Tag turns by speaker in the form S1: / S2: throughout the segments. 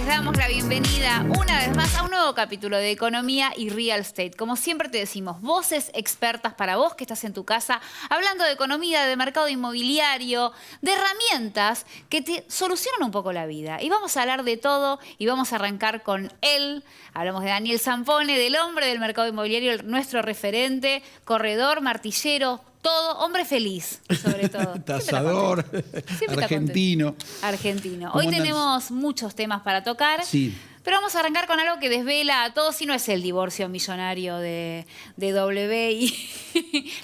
S1: les damos la bienvenida una vez más a un nuevo capítulo de Economía y Real Estate. Como siempre te decimos, voces expertas para vos que estás en tu casa, hablando de economía, de mercado inmobiliario, de herramientas que te solucionan un poco la vida. Y vamos a hablar de todo y vamos a arrancar con él. Hablamos de Daniel Zampone, del hombre del mercado inmobiliario, nuestro referente, corredor, martillero, todo, hombre feliz, sobre todo.
S2: Tasador, argentino.
S1: Argentino. Hoy tenemos muchos temas para tocar,
S2: sí,
S1: pero vamos a arrancar con algo que desvela a todos y no es el divorcio millonario de W y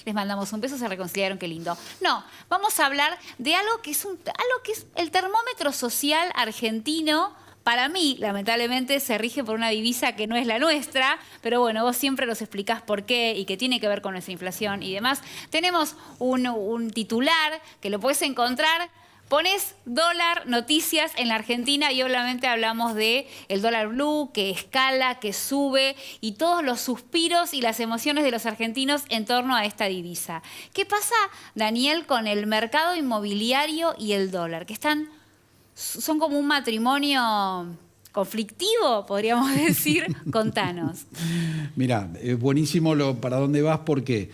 S1: les mandamos un beso, se reconciliaron, qué lindo. No, vamos a hablar de algo que es el termómetro social argentino. Para mí, lamentablemente, se rige por una divisa que no es la nuestra, pero bueno, vos siempre nos explicás por qué y que tiene que ver con nuestra inflación y demás. Tenemos un titular que lo podés encontrar. Pones dólar, noticias en la Argentina y obviamente hablamos de el dólar blue, que escala, que sube y todos los suspiros y las emociones de los argentinos en torno a esta divisa. ¿Qué pasa, Daniel, con el mercado inmobiliario y el dólar? Que son como un matrimonio conflictivo, podríamos decir. Contanos.
S2: Mirá, es buenísimo para dónde vas porque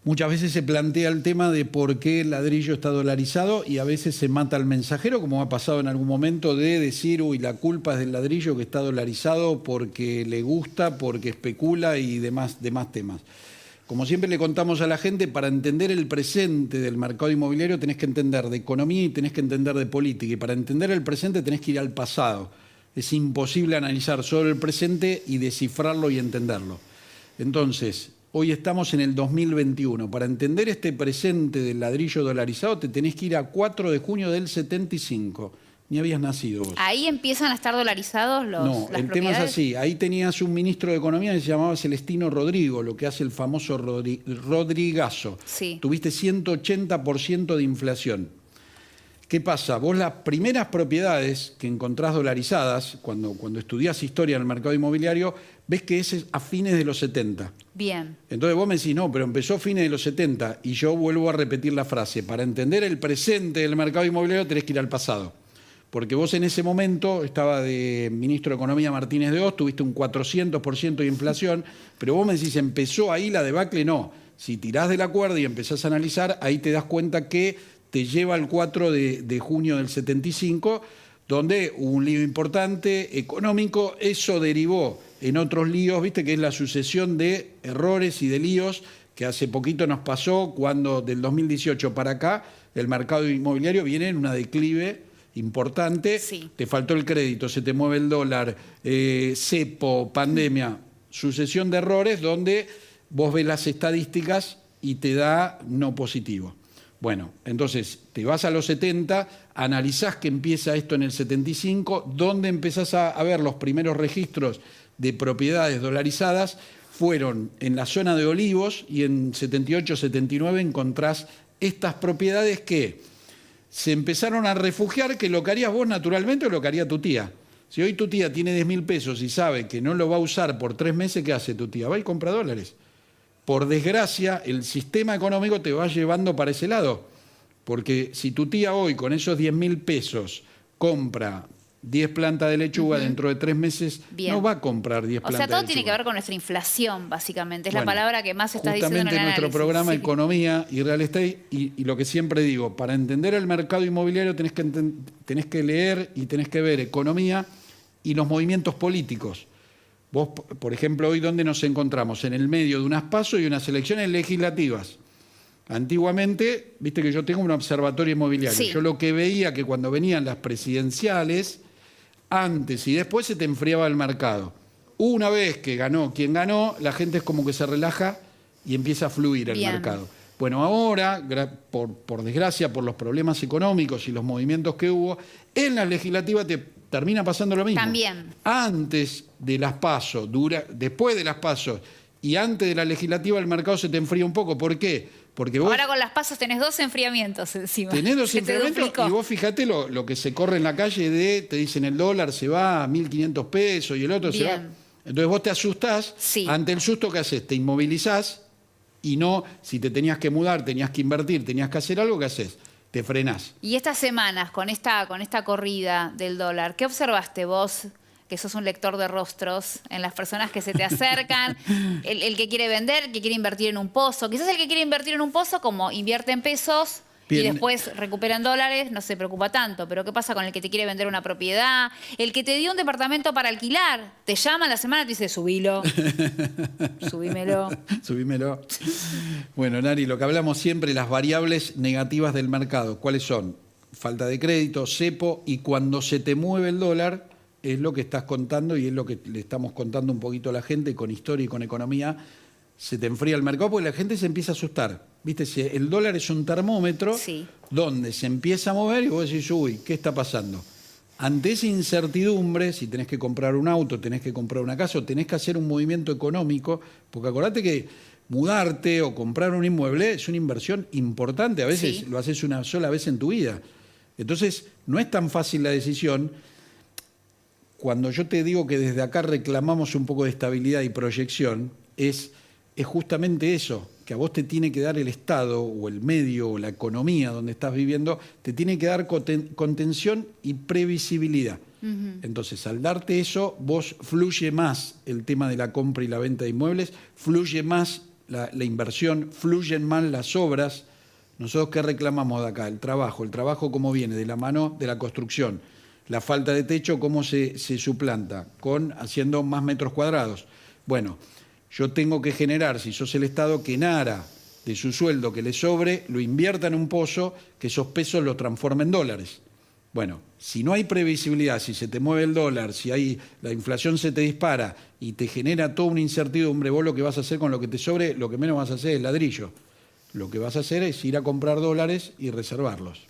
S2: muchas veces se plantea el tema de por qué el ladrillo está dolarizado y a veces se mata al mensajero, como ha pasado en algún momento, de decir, uy, la culpa es del ladrillo que está dolarizado porque le gusta, porque especula y demás temas. Como siempre le contamos a la gente, para entender el presente del mercado inmobiliario tenés que entender de economía y tenés que entender de política. Y para entender el presente tenés que ir al pasado. Es imposible analizar solo el presente y descifrarlo y entenderlo. Entonces, hoy estamos en el 2021. Para entender este presente del ladrillo dolarizado te tenés que ir a 4 de junio del 75. Ni habías nacido vos.
S1: ¿Ahí empiezan a estar dolarizados las propiedades?
S2: No, el tema es así. Ahí tenías un ministro de Economía que se llamaba Celestino Rodrigo, lo que hace el famoso Rodrigazo.
S1: Sí.
S2: Tuviste 180% de inflación. ¿Qué pasa? Vos las primeras propiedades que encontrás dolarizadas, cuando estudiás historia en el mercado inmobiliario, ves que es a fines de los 70.
S1: Bien.
S2: Entonces vos me decís, no, pero empezó a fines de los 70. Y yo vuelvo a repetir la frase. Para entender el presente del mercado inmobiliario tenés que ir al pasado. Porque vos en ese momento, estaba de ministro de Economía Martínez de Hoz, tuviste un 400% de inflación, pero vos me decís, ¿empezó ahí la debacle? No. Si tirás de la cuerda y empezás a analizar, ahí te das cuenta que te lleva al 4 de junio del 75, donde hubo un lío importante económico, eso derivó en otros líos, viste que es la sucesión de errores y de líos que hace poquito nos pasó cuando del 2018 para acá el mercado inmobiliario viene en una declive importante,
S1: sí.
S2: Te faltó el crédito, se te mueve el dólar, cepo, pandemia, sucesión de errores donde vos ves las estadísticas y te da no positivo. Bueno, entonces te vas a los 70, analizás que empieza esto en el 75, donde empezás a ver los primeros registros de propiedades dolarizadas, fueron en la zona de Olivos y en 78, 79 encontrás estas propiedades que se empezaron a refugiar, que lo que harías vos naturalmente o lo que haría tu tía. Si hoy tu tía tiene 10.000 pesos y sabe que no lo va a usar por 3 meses, ¿qué hace tu tía? Va y compra dólares. Por desgracia, el sistema económico te va llevando para ese lado. Porque si tu tía hoy con esos 10.000 pesos compra 10 plantas de lechuga, dentro de 3 meses
S1: Bien.
S2: No va a comprar 10 plantas de lechuga.
S1: O sea, todo tiene que ver con nuestra inflación, básicamente. Es la palabra que más está diciendo en el
S2: justamente nuestro programa
S1: sí.
S2: Economía y Real Estate, y lo que siempre digo, para entender el mercado inmobiliario tenés que leer y tenés que ver economía y los movimientos políticos. Vos, por ejemplo, hoy, ¿dónde nos encontramos? En el medio de unas PASO y unas elecciones legislativas. Antiguamente, viste que yo tengo un observatorio inmobiliario.
S1: Sí.
S2: Yo lo que veía que cuando venían las presidenciales, antes y después se te enfriaba el mercado. Una vez que ganó quien ganó, la gente es como que se relaja y empieza a fluir el mercado. Bueno, ahora, por desgracia, por los problemas económicos y los movimientos que hubo, en la legislativa te termina pasando lo mismo.
S1: También.
S2: Antes de las PASO, después de las PASO y antes de la legislativa, el mercado se te enfría un poco. ¿Por qué? Porque vos
S1: ahora con las pasos tenés 2 enfriamientos encima.
S2: Tenés 2 enfriamientos y vos fijate lo que se corre en la calle te dicen el dólar se va a 1.500 pesos y el otro se va. Entonces vos te asustás, ante el susto que haces, te inmovilizás y no, si te tenías que mudar, tenías que invertir, tenías que hacer algo, ¿qué haces? te frenás.
S1: Y estas semanas, con esta corrida del dólar, ¿qué observaste vos, que sos un lector de rostros, en las personas que se te acercan? El que quiere vender, que quiere invertir en un pozo. Quizás el que quiere invertir en un pozo, como invierte en pesos y
S2: Bien.
S1: después recupera en dólares, no se preocupa tanto. Pero ¿qué pasa con el que te quiere vender una propiedad? El que te dio un departamento para alquilar, te llama a la semana y te dice, subilo, subímelo.
S2: Subímelo. Bueno, Nari, lo que hablamos siempre, las variables negativas del mercado. ¿Cuáles son? Falta de crédito, cepo, y cuando se te mueve el dólar, es lo que estás contando y es lo que le estamos contando un poquito a la gente con historia y con economía. Se te enfría el mercado porque la gente se empieza a asustar. ¿Viste? Si el dólar es un termómetro
S1: Sí.
S2: donde se empieza a mover y vos decís, uy, ¿qué está pasando? Ante esa incertidumbre, si tenés que comprar un auto, tenés que comprar una casa o tenés que hacer un movimiento económico, porque acordate que mudarte o comprar un inmueble es una inversión importante, a veces
S1: Sí.
S2: lo haces una sola vez en tu vida. Entonces, no es tan fácil la decisión. Cuando yo te digo que desde acá reclamamos un poco de estabilidad y proyección, es justamente eso, que a vos te tiene que dar el Estado o el medio o la economía donde estás viviendo, te tiene que dar contención y previsibilidad. Entonces, al darte eso, vos fluye más el tema de la compra y la venta de inmuebles, fluye más la inversión, fluyen más las obras. Nosotros, ¿qué reclamamos de acá? El trabajo cómo viene, de la mano de la construcción. La falta de techo, cómo se suplanta, haciendo más metros cuadrados. Bueno, yo tengo que generar, si sos el Estado, que Nara, de su sueldo que le sobre, lo invierta en un pozo, que esos pesos los transforme en dólares. Bueno, si no hay previsibilidad, si se te mueve el dólar, si la inflación se te dispara y te genera toda una incertidumbre, vos lo que vas a hacer con lo que te sobre, lo que menos vas a hacer es ladrillo. Lo que vas a hacer es ir a comprar dólares y reservarlos.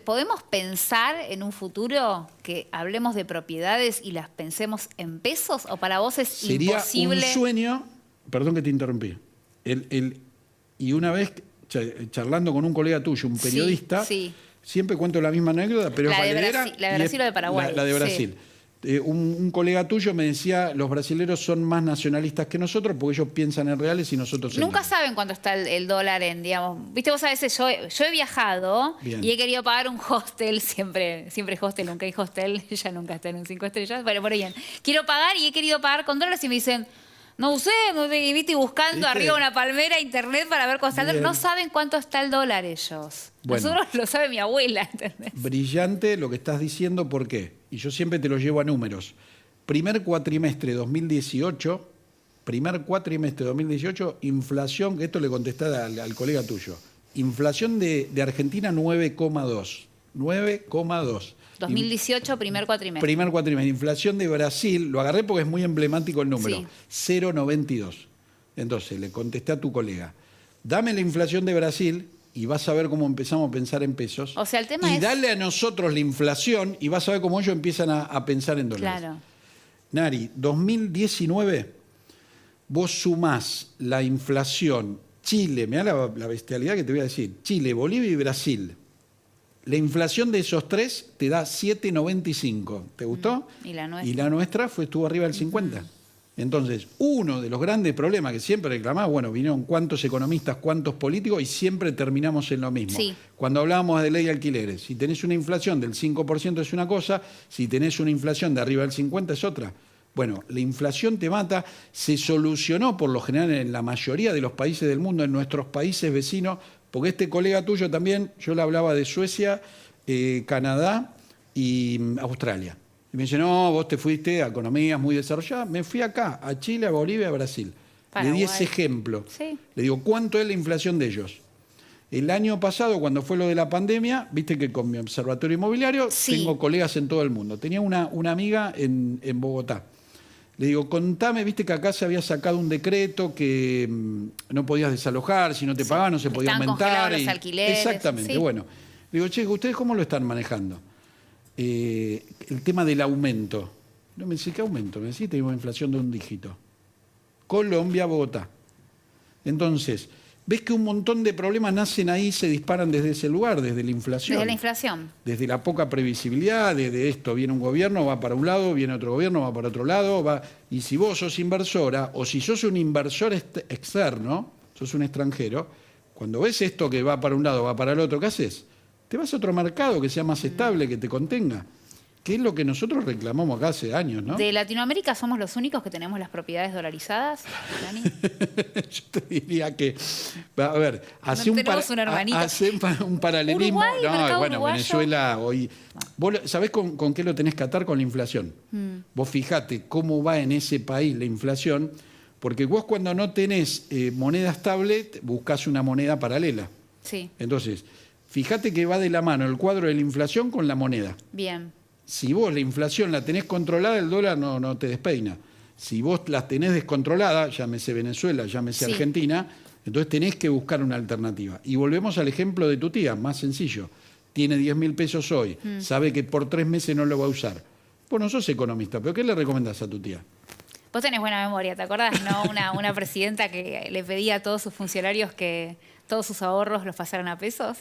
S1: ¿Podemos pensar en un futuro que hablemos de propiedades y las pensemos en pesos? ¿O para vos es
S2: Sería
S1: imposible?
S2: un sueño, perdón que te interrumpí, y una vez charlando con un colega tuyo, un periodista,
S1: sí.
S2: siempre cuento la misma anécdota, pero
S1: La
S2: es
S1: de
S2: valedera.
S1: Brasil, la de Brasil o de Paraguay.
S2: La de
S1: Sí.
S2: Brasil. Un colega tuyo me decía, los brasileros son más nacionalistas que nosotros porque ellos piensan en reales y nosotros en
S1: Nunca
S2: dólares.
S1: saben cuánto está el dólar en, digamos, viste, vos a veces yo he viajado
S2: Bien.
S1: y he querido pagar un hostel, siempre hostel, nunca hay hostel, ya nunca está en un 5 estrellas, pero por ahí bien. Quiero pagar y he querido pagar con dólares y me dicen, no sé, viste, buscando
S2: ¿Viste?
S1: arriba una palmera internet para ver cuánto está el dólar.
S2: Bien.
S1: No saben cuánto está el dólar ellos.
S2: Bueno.
S1: Nosotros lo sabe mi abuela, ¿entendés?
S2: Brillante lo que estás diciendo, ¿por qué? Y yo siempre te lo llevo a números. Primer cuatrimestre 2018, inflación, que esto le contesté al colega tuyo, inflación de Argentina 9,2. 9,2.
S1: 2018, primer cuatrimestre.
S2: Primer cuatrimestre. Inflación de Brasil, lo agarré porque es muy emblemático el número,
S1: Sí.
S2: 0,92. Entonces le contesté a tu colega, dame la inflación de Brasil y vas a ver cómo empezamos a pensar en pesos.
S1: O sea, el tema
S2: y
S1: es-
S2: dale a nosotros la inflación y vas a ver cómo ellos empiezan a pensar en dólares.
S1: Claro.
S2: Nari, 2019, vos sumás la inflación Chile, mirá la bestialidad que te voy a decir, Chile, Bolivia y Brasil. La inflación de esos tres te da 7,95. ¿Te gustó?
S1: Y la nuestra.
S2: Y la nuestra estuvo arriba del 50. Entonces, uno de los grandes problemas que siempre reclamaba, bueno, vinieron cuántos economistas, cuántos políticos y siempre terminamos en lo mismo.
S1: Sí.
S2: Cuando hablábamos de ley de alquileres, si tenés una inflación del 5% es una cosa, si tenés una inflación de arriba del 50% es otra. Bueno, la inflación te mata, se solucionó por lo general en la mayoría de los países del mundo, en nuestros países vecinos, porque este colega tuyo también, yo le hablaba de Suecia, Canadá y Australia. Y me dice, no, vos te fuiste a economías muy desarrolladas. Me fui acá, a Chile, a Bolivia, a Brasil.
S1: Paraguay.
S2: Le di ese ejemplo.
S1: Sí.
S2: Le digo, ¿cuánto es la inflación de ellos? El año pasado, cuando fue lo de la pandemia, viste que con mi observatorio inmobiliario
S1: Sí.
S2: tengo colegas en todo el mundo. Tenía una amiga en Bogotá. Le digo, contame, viste que acá se había sacado un decreto que no podías desalojar, si no te pagaban no se podía
S1: Estaban
S2: aumentar.
S1: congelados los alquileres,
S2: Exactamente,
S1: sí.
S2: bueno. Le digo, che, ¿ustedes cómo lo están manejando? El tema del aumento. No me dice, ¿qué aumento? Me decís, tenemos inflación de un dígito. Colombia, Bogotá. Entonces, ves que un montón de problemas nacen ahí, se disparan desde ese lugar, desde la inflación.
S1: Desde la inflación.
S2: Desde la poca previsibilidad, desde esto, viene un gobierno, va para un lado, viene otro gobierno, va para otro lado, va. Y si vos sos inversora, o si sos un inversor externo, sos un extranjero, cuando ves esto que va para un lado, va para el otro, ¿qué haces? te vas a otro mercado que sea más estable, que te contenga. Que es lo que nosotros reclamamos acá hace años, ¿no?
S1: ¿De Latinoamérica somos los únicos que tenemos las propiedades dolarizadas, Dani?
S2: Yo te diría que, a ver, hace
S1: tenemos un hermanito.
S2: hace un paralelismo.
S1: Uruguay, mercado
S2: Bueno,
S1: uruguayo.
S2: Venezuela hoy. ¿Vos sabés con qué lo tenés que atar? Con la inflación. Vos fijate cómo va en ese país la inflación, porque vos cuando no tenés moneda estable, buscás una moneda paralela.
S1: Sí,
S2: Entonces, fíjate que va de la mano el cuadro de la inflación con la moneda.
S1: bien.
S2: Si vos la inflación la tenés controlada, el dólar no te despeina. Si vos las tenés descontrolada, llámese Venezuela, llámese
S1: Sí.
S2: Argentina, entonces tenés que buscar una alternativa. Y volvemos al ejemplo de tu tía, más sencillo. Tiene 10.000 pesos hoy, sabe que por 3 meses no lo va a usar. Vos no sos economista, pero ¿qué le recomendás a tu tía?
S1: Vos tenés buena memoria, ¿te acordás? ¿No? Una presidenta que le pedía a todos sus funcionarios que todos sus ahorros los pasaran a pesos.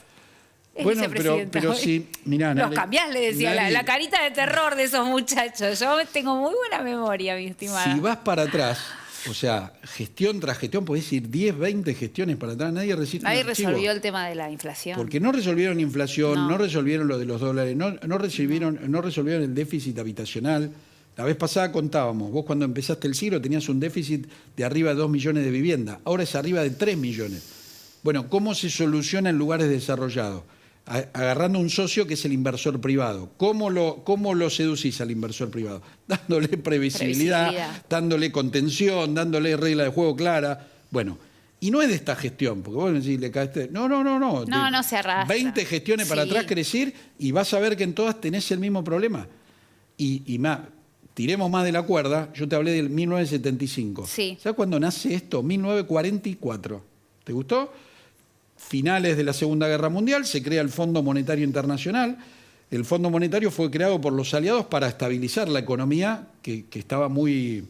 S1: Es
S2: Bueno,
S1: vicepresidenta
S2: pero
S1: hoy.
S2: sí, mirá,
S1: Los cambiás, le decía,
S2: nadie-
S1: la carita de terror de esos muchachos. Yo tengo muy buena memoria, mi estimada.
S2: Si vas para atrás, o sea, gestión tras gestión, podés ir 10, 20 gestiones para atrás, nadie resiste
S1: Nadie
S2: un archivo.
S1: resolvió el tema de la inflación.
S2: Porque no resolvieron inflación,
S1: No.
S2: no resolvieron lo de los dólares, no resolvieron el déficit habitacional. La vez pasada contábamos, vos cuando empezaste el siglo tenías un déficit de arriba de 2 millones de viviendas, ahora es arriba de 3 millones. Bueno, ¿cómo se soluciona en lugares desarrollados? Agarrando un socio que es el inversor privado. ¿Cómo lo seducís al inversor privado? Dándole previsibilidad, dándole contención, dándole regla de juego clara. Bueno, y no es de esta gestión, porque vos me decís, le caíste. No.
S1: No se arrastra.
S2: 20 gestiones para
S1: Sí.
S2: atrás querés ir y vas a ver que en todas tenés el mismo problema. Y más, tiremos más de la cuerda, yo te hablé del 1975.
S1: Sí.
S2: ¿Sabes cuándo nace esto? 1944. ¿Te gustó? Finales de la Segunda Guerra Mundial, se crea el Fondo Monetario Internacional. El Fondo Monetario fue creado por los aliados para estabilizar la economía que estaba muy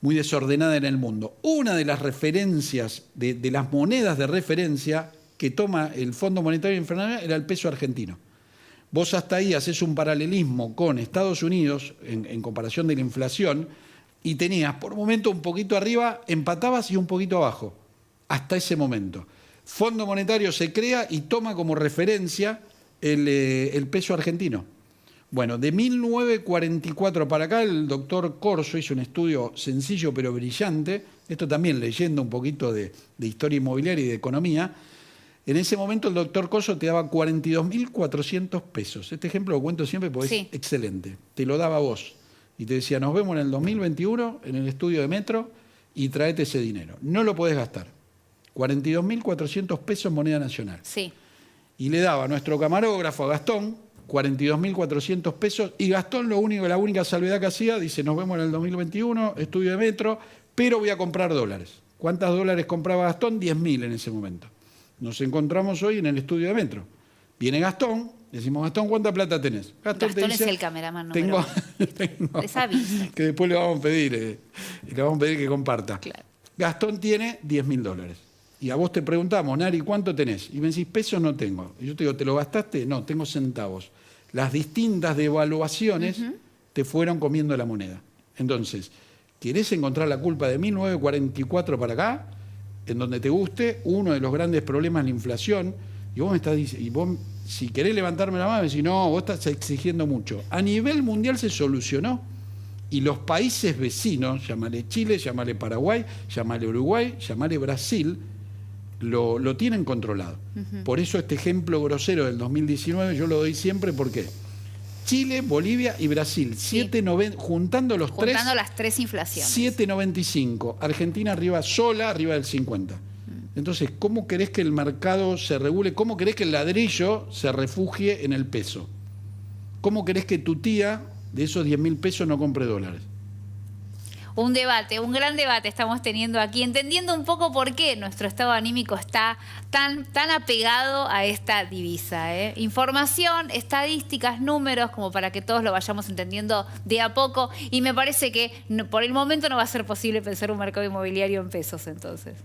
S2: desordenada en el mundo. Una de las referencias, de las monedas de referencia que toma el Fondo Monetario Internacional era el peso argentino. Vos hasta ahí haces un paralelismo con Estados Unidos en comparación de la inflación y tenías por momento un poquito arriba, empatabas y un poquito abajo, hasta ese momento. Fondo Monetario se crea y toma como referencia el peso argentino. Bueno, de 1944 para acá el doctor Corso hizo un estudio sencillo pero brillante, esto también leyendo un poquito de historia inmobiliaria y de economía. En ese momento el doctor Corso te daba 42.400 pesos. Este ejemplo lo cuento siempre porque
S1: Sí.
S2: es excelente. Te lo daba vos y te decía, nos vemos en el 2021 en el estudio de Metro y traete ese dinero. No lo podés gastar. 42.400 pesos en moneda nacional.
S1: Sí.
S2: Y le daba a nuestro camarógrafo, a Gastón, 42.400 pesos. Y Gastón la única salvedad que hacía, dice, nos vemos en el 2021, estudio de Metro, pero voy a comprar dólares. ¿Cuántos dólares compraba Gastón? 10.000 en ese momento. Nos encontramos hoy en el estudio de Metro. Viene Gastón, decimos, Gastón, ¿cuánta plata tenés?
S1: Gastón
S2: te dice,
S1: es el cameraman número
S2: tengo
S1: Les aviso.
S2: que después le vamos a pedir que comparta.
S1: Claro.
S2: Gastón tiene 10.000 dólares. Y a vos te preguntamos, Nari, ¿cuánto tenés? Y me decís, pesos no tengo. Y yo te digo, ¿te lo gastaste? No, tengo centavos. Las distintas devaluaciones te fueron comiendo la moneda. Entonces, ¿querés encontrar la culpa de 1944 para acá? En donde te guste, uno de los grandes problemas es la inflación. Y vos me estás diciendo, y vos, si querés levantarme la mano, me decís, no, vos estás exigiendo mucho. A nivel mundial se solucionó. Y los países vecinos, llámale Chile, llámale Paraguay, llámale Uruguay, llámale Brasil, lo tienen controlado. Por eso este ejemplo grosero del 2019 yo lo doy siempre, ¿por qué? Chile, Bolivia y Brasil,
S1: Sí.
S2: juntando
S1: Las tres inflaciones.
S2: 7,95. Argentina arriba del 50. Entonces, ¿cómo querés que el mercado se regule? ¿Cómo querés que el ladrillo se refugie en el peso? ¿Cómo querés que tu tía de esos 10.000 pesos no compre dólares?
S1: Un debate, un gran debate estamos teniendo aquí, entendiendo un poco por qué nuestro estado anímico está tan apegado a esta divisa. Información, estadísticas, números, como para que todos lo vayamos entendiendo de a poco. Y me parece que por el momento no va a ser posible pensar un mercado inmobiliario en pesos, entonces.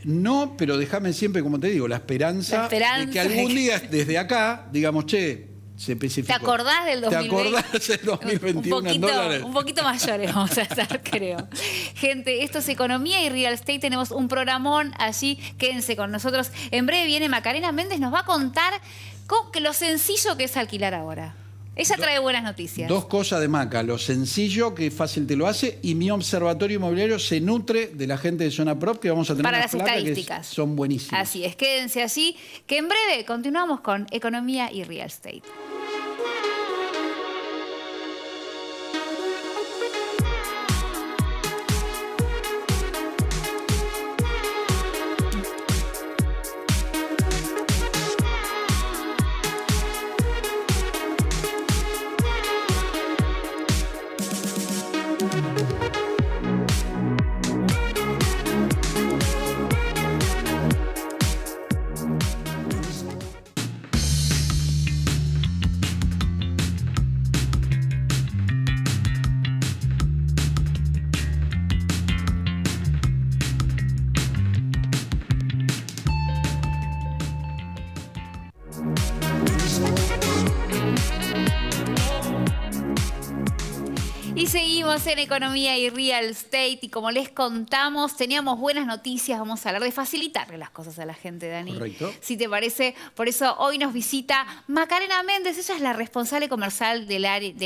S2: No, pero déjame siempre, como te digo, la esperanza de que algún día desde acá digamos, che, se especificó.
S1: ¿Te acordás del 2020?
S2: ¿Te acordás del 2021 en dólares?
S1: Un poquito mayores vamos a estar, creo. Gente, esto es Economía y Real Estate. Tenemos un programón allí. Quédense con nosotros. En breve viene Macarena Méndez. Nos va a contar Que lo sencillo que es alquilar ahora. Ella trae buenas noticias.
S2: Dos cosas de Maca, lo sencillo, que fácil te lo hace, y mi observatorio inmobiliario se nutre de la gente de Zona Prop, que vamos a tener
S1: Para
S2: unas
S1: las
S2: placas
S1: estadísticas.
S2: que son buenísimas.
S1: Así es, quédense allí, que en breve continuamos con economía y real estate. Y seguimos en Economía y Real Estate y como les contamos, teníamos buenas noticias, vamos a hablar de facilitarle las cosas a la gente, Dani.
S2: Correcto.
S1: Si te parece, por eso hoy nos visita Macarena Méndez, ella es la responsable comercial del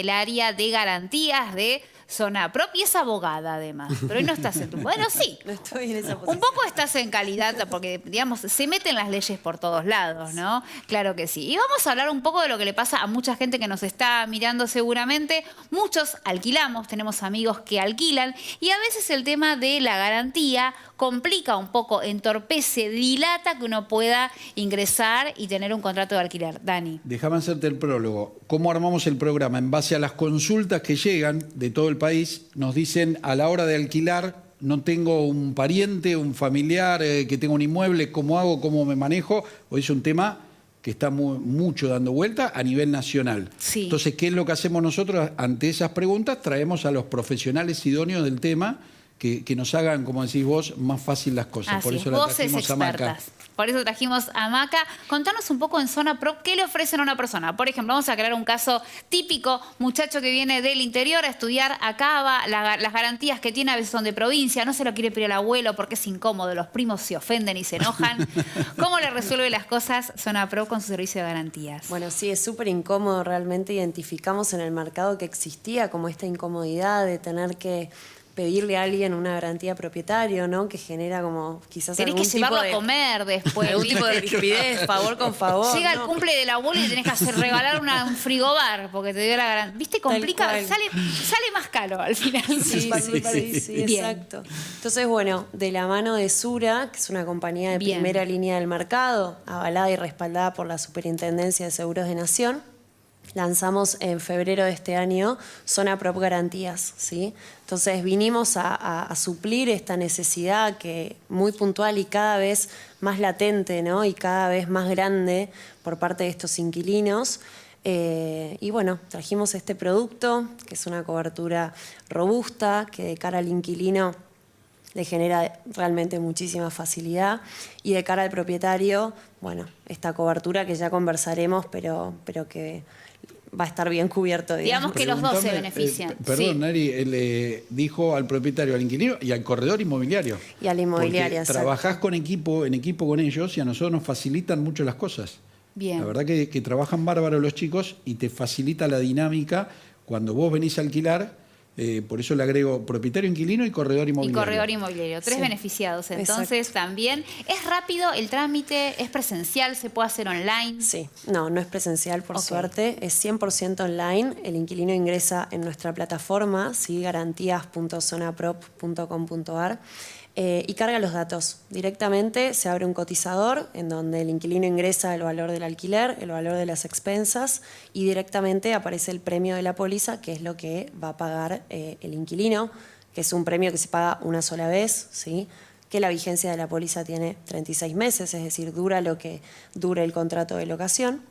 S1: área de garantías de Zona Prop y es abogada además, pero hoy no estás en tu... Bueno, sí.
S3: No estoy en esa posición.
S1: Un poco estás en calidad, porque, digamos, se meten las leyes por todos lados, ¿no? Claro que sí. Y vamos a hablar un poco de lo que le pasa a mucha gente que nos está mirando seguramente. Muchos alquilamos, tenemos amigos que alquilan, y a veces el tema de la garantía complica un poco, entorpece, dilata que uno pueda ingresar y tener un contrato de alquiler. Dani.
S2: Déjame hacerte el prólogo. ¿Cómo armamos el programa? En base a las consultas que llegan de todo el país, nos dicen a la hora de alquilar, no tengo un pariente, un familiar que tenga un inmueble, ¿cómo hago, cómo me manejo? Hoy es un tema que está mucho dando vuelta a nivel nacional.
S1: Sí.
S2: Entonces, ¿qué es lo que hacemos nosotros ante esas preguntas? Traemos a los profesionales idóneos del tema que nos hagan, como decís vos, más fácil las cosas.
S1: Así
S2: Por eso
S1: es,
S2: la
S1: voces
S2: trajimos a Maca.
S1: expertas. Por eso trajimos a Maca. Contanos un poco en Zona Prop, ¿qué le ofrecen a una persona? Por ejemplo, vamos a crear un caso típico, muchacho que viene del interior a estudiar acá, las garantías que tiene a veces son de provincia, no se lo quiere pedir al abuelo porque es incómodo, los primos se ofenden y se enojan. ¿Cómo le resuelve las cosas Zona Prop con su servicio de garantías?
S3: Bueno, sí, es súper incómodo. Realmente identificamos en el mercado que existía como esta incomodidad de tener que pedirle a alguien una garantía propietario, ¿no? Que genera como quizás
S1: Tenés
S3: algún
S1: que llevarlo
S3: tipo de,
S1: a comer después.
S3: algún tipo de rispidez, favor con favor.
S1: Llega
S3: ¿no?
S1: el cumple del abuelo y tenés que regalar un frigobar porque te dio la garantía. ¿Viste? Complica,
S3: cual.
S1: sale más caro al final.
S3: Sí, sí,
S1: Bien.
S3: exacto. Entonces, bueno, de la mano de Sura, que es una compañía de
S1: Bien.
S3: primera línea del mercado, avalada y respaldada por la Superintendencia de Seguros de Nación, lanzamos en febrero de este año Zona Prop Garantías, ¿sí? Entonces vinimos a suplir esta necesidad que muy puntual y cada vez más latente, ¿no? Y cada vez más grande por parte de estos inquilinos. Y bueno, trajimos este producto, que es una cobertura robusta, que de cara al inquilino le genera realmente muchísima facilidad, y de cara al propietario, bueno, esta cobertura que ya conversaremos, pero que va a estar bien cubierto,
S1: Digamos que los dos se benefician.
S2: Perdón,
S1: Sí.
S2: Nari, le dijo al propietario, al inquilino y al corredor inmobiliario.
S3: Y a la inmobiliaria,
S2: Porque
S3: exacto.
S2: trabajás en equipo con ellos y a nosotros nos facilitan mucho las cosas.
S1: Bien.
S2: La verdad que trabajan bárbaro los chicos y te facilita la dinámica cuando vos venís a alquilar. Por eso le agrego propietario, inquilino y corredor
S1: Y
S2: inmobiliario.
S1: corredor inmobiliario. 3
S3: Sí.
S1: beneficiados. Entonces también es rápido el trámite, es presencial, se puede hacer online.
S3: Sí, no es presencial por
S1: Ok.
S3: suerte, es 100% online. El inquilino ingresa en nuestra plataforma, ¿sí? garantías.zonaprop.com.ar, y carga los datos. Directamente se abre un cotizador en donde el inquilino ingresa el valor del alquiler, el valor de las expensas, y directamente aparece el premio de la póliza, que es lo que va a pagar el inquilino, que es un premio que se paga una sola vez, ¿sí? Que la vigencia de la póliza tiene 36 meses, es decir, dura lo que dure el contrato de locación,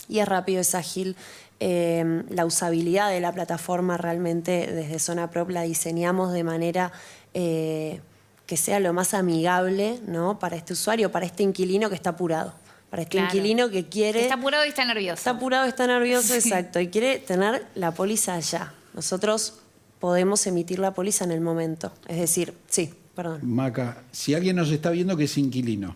S3: y es rápido, es ágil. La usabilidad de la plataforma realmente desde Zona Prop la diseñamos de manera que sea lo más amigable, ¿no? Para este usuario, para este inquilino que está apurado, para este
S1: Claro.
S3: inquilino que quiere...
S1: Está apurado y está nervioso.
S3: Está apurado, está nervioso,
S1: Sí.
S3: exacto, y quiere tener la póliza allá. Nosotros podemos emitir la póliza en el momento. Es decir, sí, perdón.
S2: Maca, si alguien nos está viendo que es inquilino,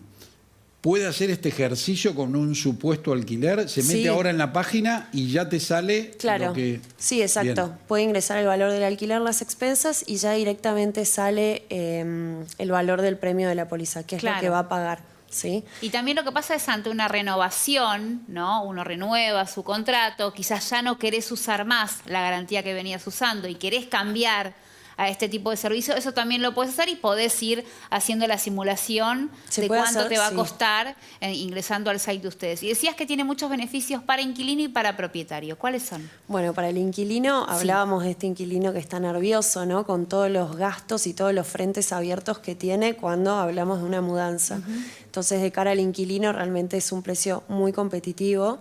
S2: puede hacer este ejercicio con un supuesto alquiler, se mete
S3: Sí.
S2: ahora en la página y ya te sale
S3: Claro,
S2: lo que...
S3: sí, exacto.
S2: Bien.
S3: Puede ingresar el valor del alquiler, las expensas y ya directamente sale el valor del premio de la póliza, que es lo
S1: Claro.
S3: que va a pagar. ¿Sí?
S1: Y también lo que pasa es ante una renovación, ¿no? Uno renueva su contrato, quizás ya no querés usar más la garantía que venías usando y querés cambiar a este tipo de servicio, eso también lo puedes hacer y podés ir haciendo la simulación
S3: Se
S1: de
S3: puede
S1: cuánto
S3: hacer,
S1: te va a
S3: sí.
S1: costar ingresando al site de ustedes. Y decías que tiene muchos beneficios para inquilino y para propietario. ¿Cuáles son?
S3: Bueno, para el inquilino, hablábamos de este inquilino que está nervioso, ¿no? Con todos los gastos y todos los frentes abiertos que tiene cuando hablamos de una mudanza. Entonces, de cara al inquilino, realmente es un precio muy competitivo.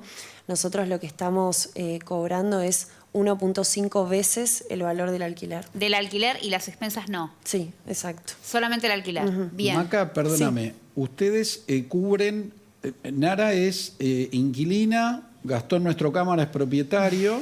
S3: Nosotros lo que estamos cobrando es 1.5 veces el valor del alquiler.
S1: Del alquiler y las expensas no.
S3: Sí, exacto.
S1: Solamente el alquiler. Bien.
S2: Maca, perdóname, ustedes cubren, Nara es inquilina, Gastón Nuestro Cámara es propietario,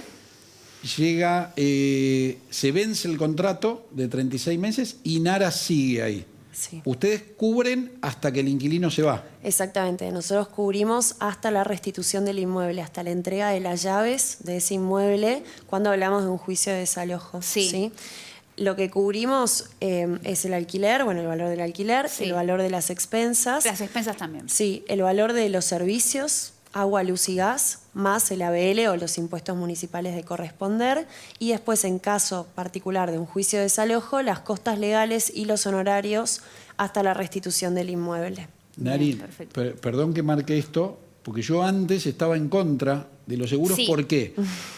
S2: llega, se vence el contrato de 36 meses y Nara sigue ahí.
S3: Sí.
S2: Ustedes cubren hasta que el inquilino se va.
S3: Exactamente, nosotros cubrimos hasta la restitución del inmueble, hasta la entrega de las llaves de ese inmueble cuando hablamos de un juicio de desalojo.
S1: Sí.
S3: Lo que cubrimos es el alquiler, bueno, el valor del alquiler,
S1: Sí.
S3: el valor de las expensas,
S1: Las expensas también.
S3: sí, el valor de los servicios, agua, luz y gas, más el ABL o los impuestos municipales de corresponder, y después, en caso particular de un juicio de desalojo, las costas legales y los honorarios hasta la restitución del inmueble.
S2: Nari,
S1: perfecto.
S2: perdón que marque esto, porque yo antes estaba en contra de los seguros.
S1: Sí.
S2: ¿Por qué?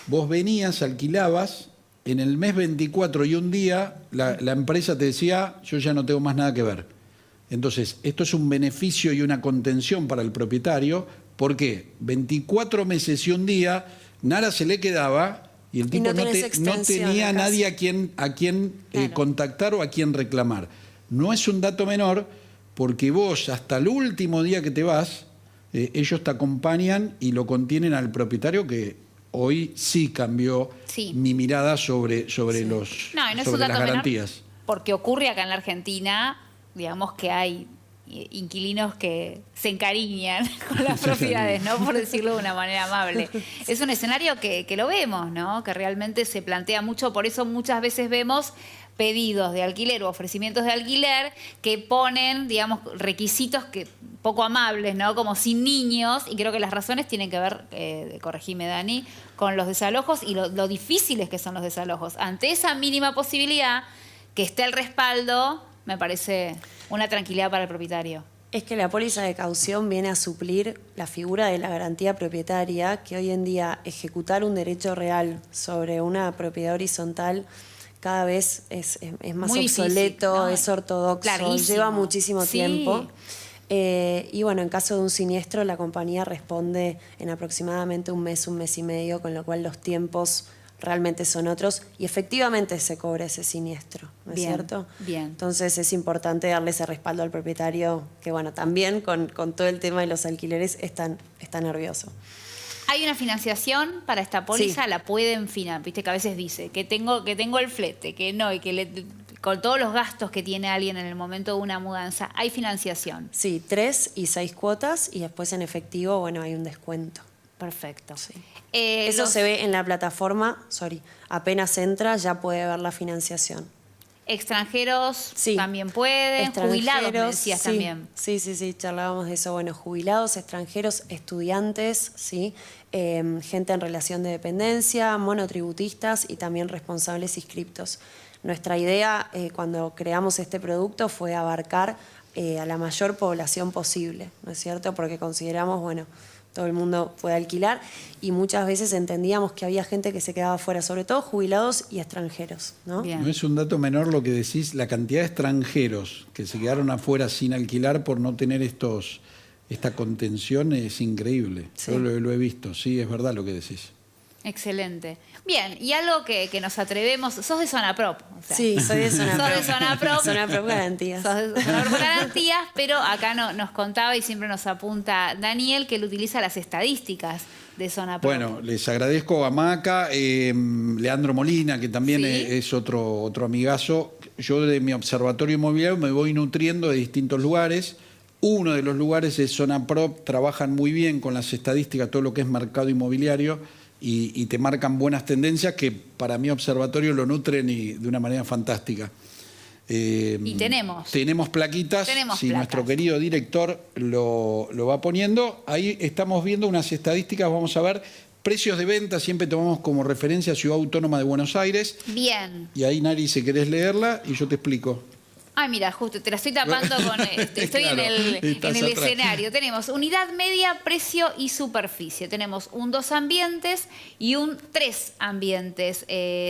S2: Vos venías, alquilabas, en el mes 24 y un día la empresa te decía, yo ya no tengo más nada que ver. Entonces, esto es un beneficio y una contención para el propietario. ¿Por qué? 24 meses y un día, Nara se le quedaba y el tipo
S3: no tenés
S2: no
S3: extensión
S2: tenía a
S3: acá.
S2: nadie a quien
S1: Claro.
S2: contactar o a quien reclamar. No es un dato menor porque vos hasta el último día que te vas, ellos te acompañan y lo contienen al propietario, que hoy sí cambió
S1: Sí.
S2: mi mirada sobre
S1: No, y no es un
S2: sobre las
S1: dato menor
S2: garantías.
S1: porque ocurre acá en la Argentina, digamos que hay inquilinos que se encariñan con las propiedades, ¿no? Por decirlo de una manera amable. Es un escenario que lo vemos, ¿no? Que realmente se plantea mucho, por eso muchas veces vemos pedidos de alquiler o ofrecimientos de alquiler que ponen, digamos, requisitos que poco amables, ¿no? Como sin niños, y creo que las razones tienen que ver, corregime Dani, con los desalojos y lo difíciles que son los desalojos. Ante esa mínima posibilidad que esté el respaldo, me parece una tranquilidad para el propietario.
S3: Es que la póliza de caución viene a suplir la figura de la garantía propietaria, que hoy en día ejecutar un derecho real sobre una propiedad horizontal cada vez es más
S1: Muy difícil,
S3: obsoleto,
S1: ¿no?
S3: es ortodoxo,
S1: Larguísimo.
S3: lleva muchísimo
S1: Sí.
S3: tiempo. Y bueno, en caso de un siniestro, la compañía responde en aproximadamente un mes y medio, con lo cual los tiempos realmente son otros y efectivamente se cobra ese siniestro, ¿no es
S1: Bien,
S3: cierto?
S1: bien.
S3: Entonces es importante darle ese respaldo al propietario, que bueno, también con todo el tema de los alquileres está nervioso.
S1: ¿Hay una financiación para esta póliza?
S3: Sí.
S1: ¿La pueden financiar? Viste que a veces dice que tengo el flete, que no, y que con todos los gastos que tiene alguien en el momento de una mudanza, ¿hay financiación?
S3: Sí, 3 y 6 cuotas y después en efectivo, bueno, hay un descuento.
S1: Perfecto.
S3: Sí. Eso se ve en la plataforma, apenas entra ya puede ver la financiación.
S1: Extranjeros
S3: Sí.
S1: también pueden, jubilados me decías
S3: sí,
S1: también.
S3: Sí, charlábamos de eso. Bueno, jubilados, extranjeros, estudiantes, ¿sí? Gente en relación de dependencia, monotributistas y también responsables inscriptos. Nuestra idea cuando creamos este producto fue abarcar a la mayor población posible, ¿no es cierto? Porque consideramos, bueno, todo el mundo puede alquilar y muchas veces entendíamos que había gente que se quedaba fuera, sobre todo jubilados y extranjeros, ¿no?
S1: Bien.
S2: No es un dato menor lo que decís, la cantidad de extranjeros que se quedaron afuera sin alquilar por no tener esta contención es increíble.
S3: Sí.
S2: Yo lo he visto, sí, es verdad lo que decís.
S1: Excelente. Bien, y algo que nos atrevemos, sos de Zona Prop. O sea,
S3: Sí, soy de Zona
S1: Sos de
S3: Prop.
S1: Zona Prop.
S3: Zona Prop Garantías.
S1: Sos de Zona Prop Garantías, pero acá nos contaba y siempre nos apunta Daniel que él utiliza las estadísticas de Zona Prop.
S2: Bueno, les agradezco a Maca, Leandro Molina, que también
S1: Sí.
S2: es otro amigazo. Yo de mi observatorio inmobiliario me voy nutriendo de distintos lugares. Uno de los lugares es Zona Prop, trabajan muy bien con las estadísticas, todo lo que es mercado inmobiliario, y te marcan buenas tendencias que para mi observatorio lo nutren de una manera fantástica.
S1: Y
S2: tenemos plaquitas,
S1: Tenemos
S2: si
S1: placas.
S2: nuestro querido director lo va poniendo. Ahí estamos viendo unas estadísticas, vamos a ver, precios de venta, siempre tomamos como referencia Ciudad Autónoma de Buenos Aires.
S1: Bien.
S2: Y ahí, Nari, si querés leerla, y yo te explico.
S1: Ay, mira, justo, te la estoy tapando con... estoy
S2: Claro,
S1: en
S2: estás
S1: el
S2: atrás.
S1: escenario. Tenemos unidad media, precio y superficie. Tenemos un 2 ambientes y un 3 ambientes.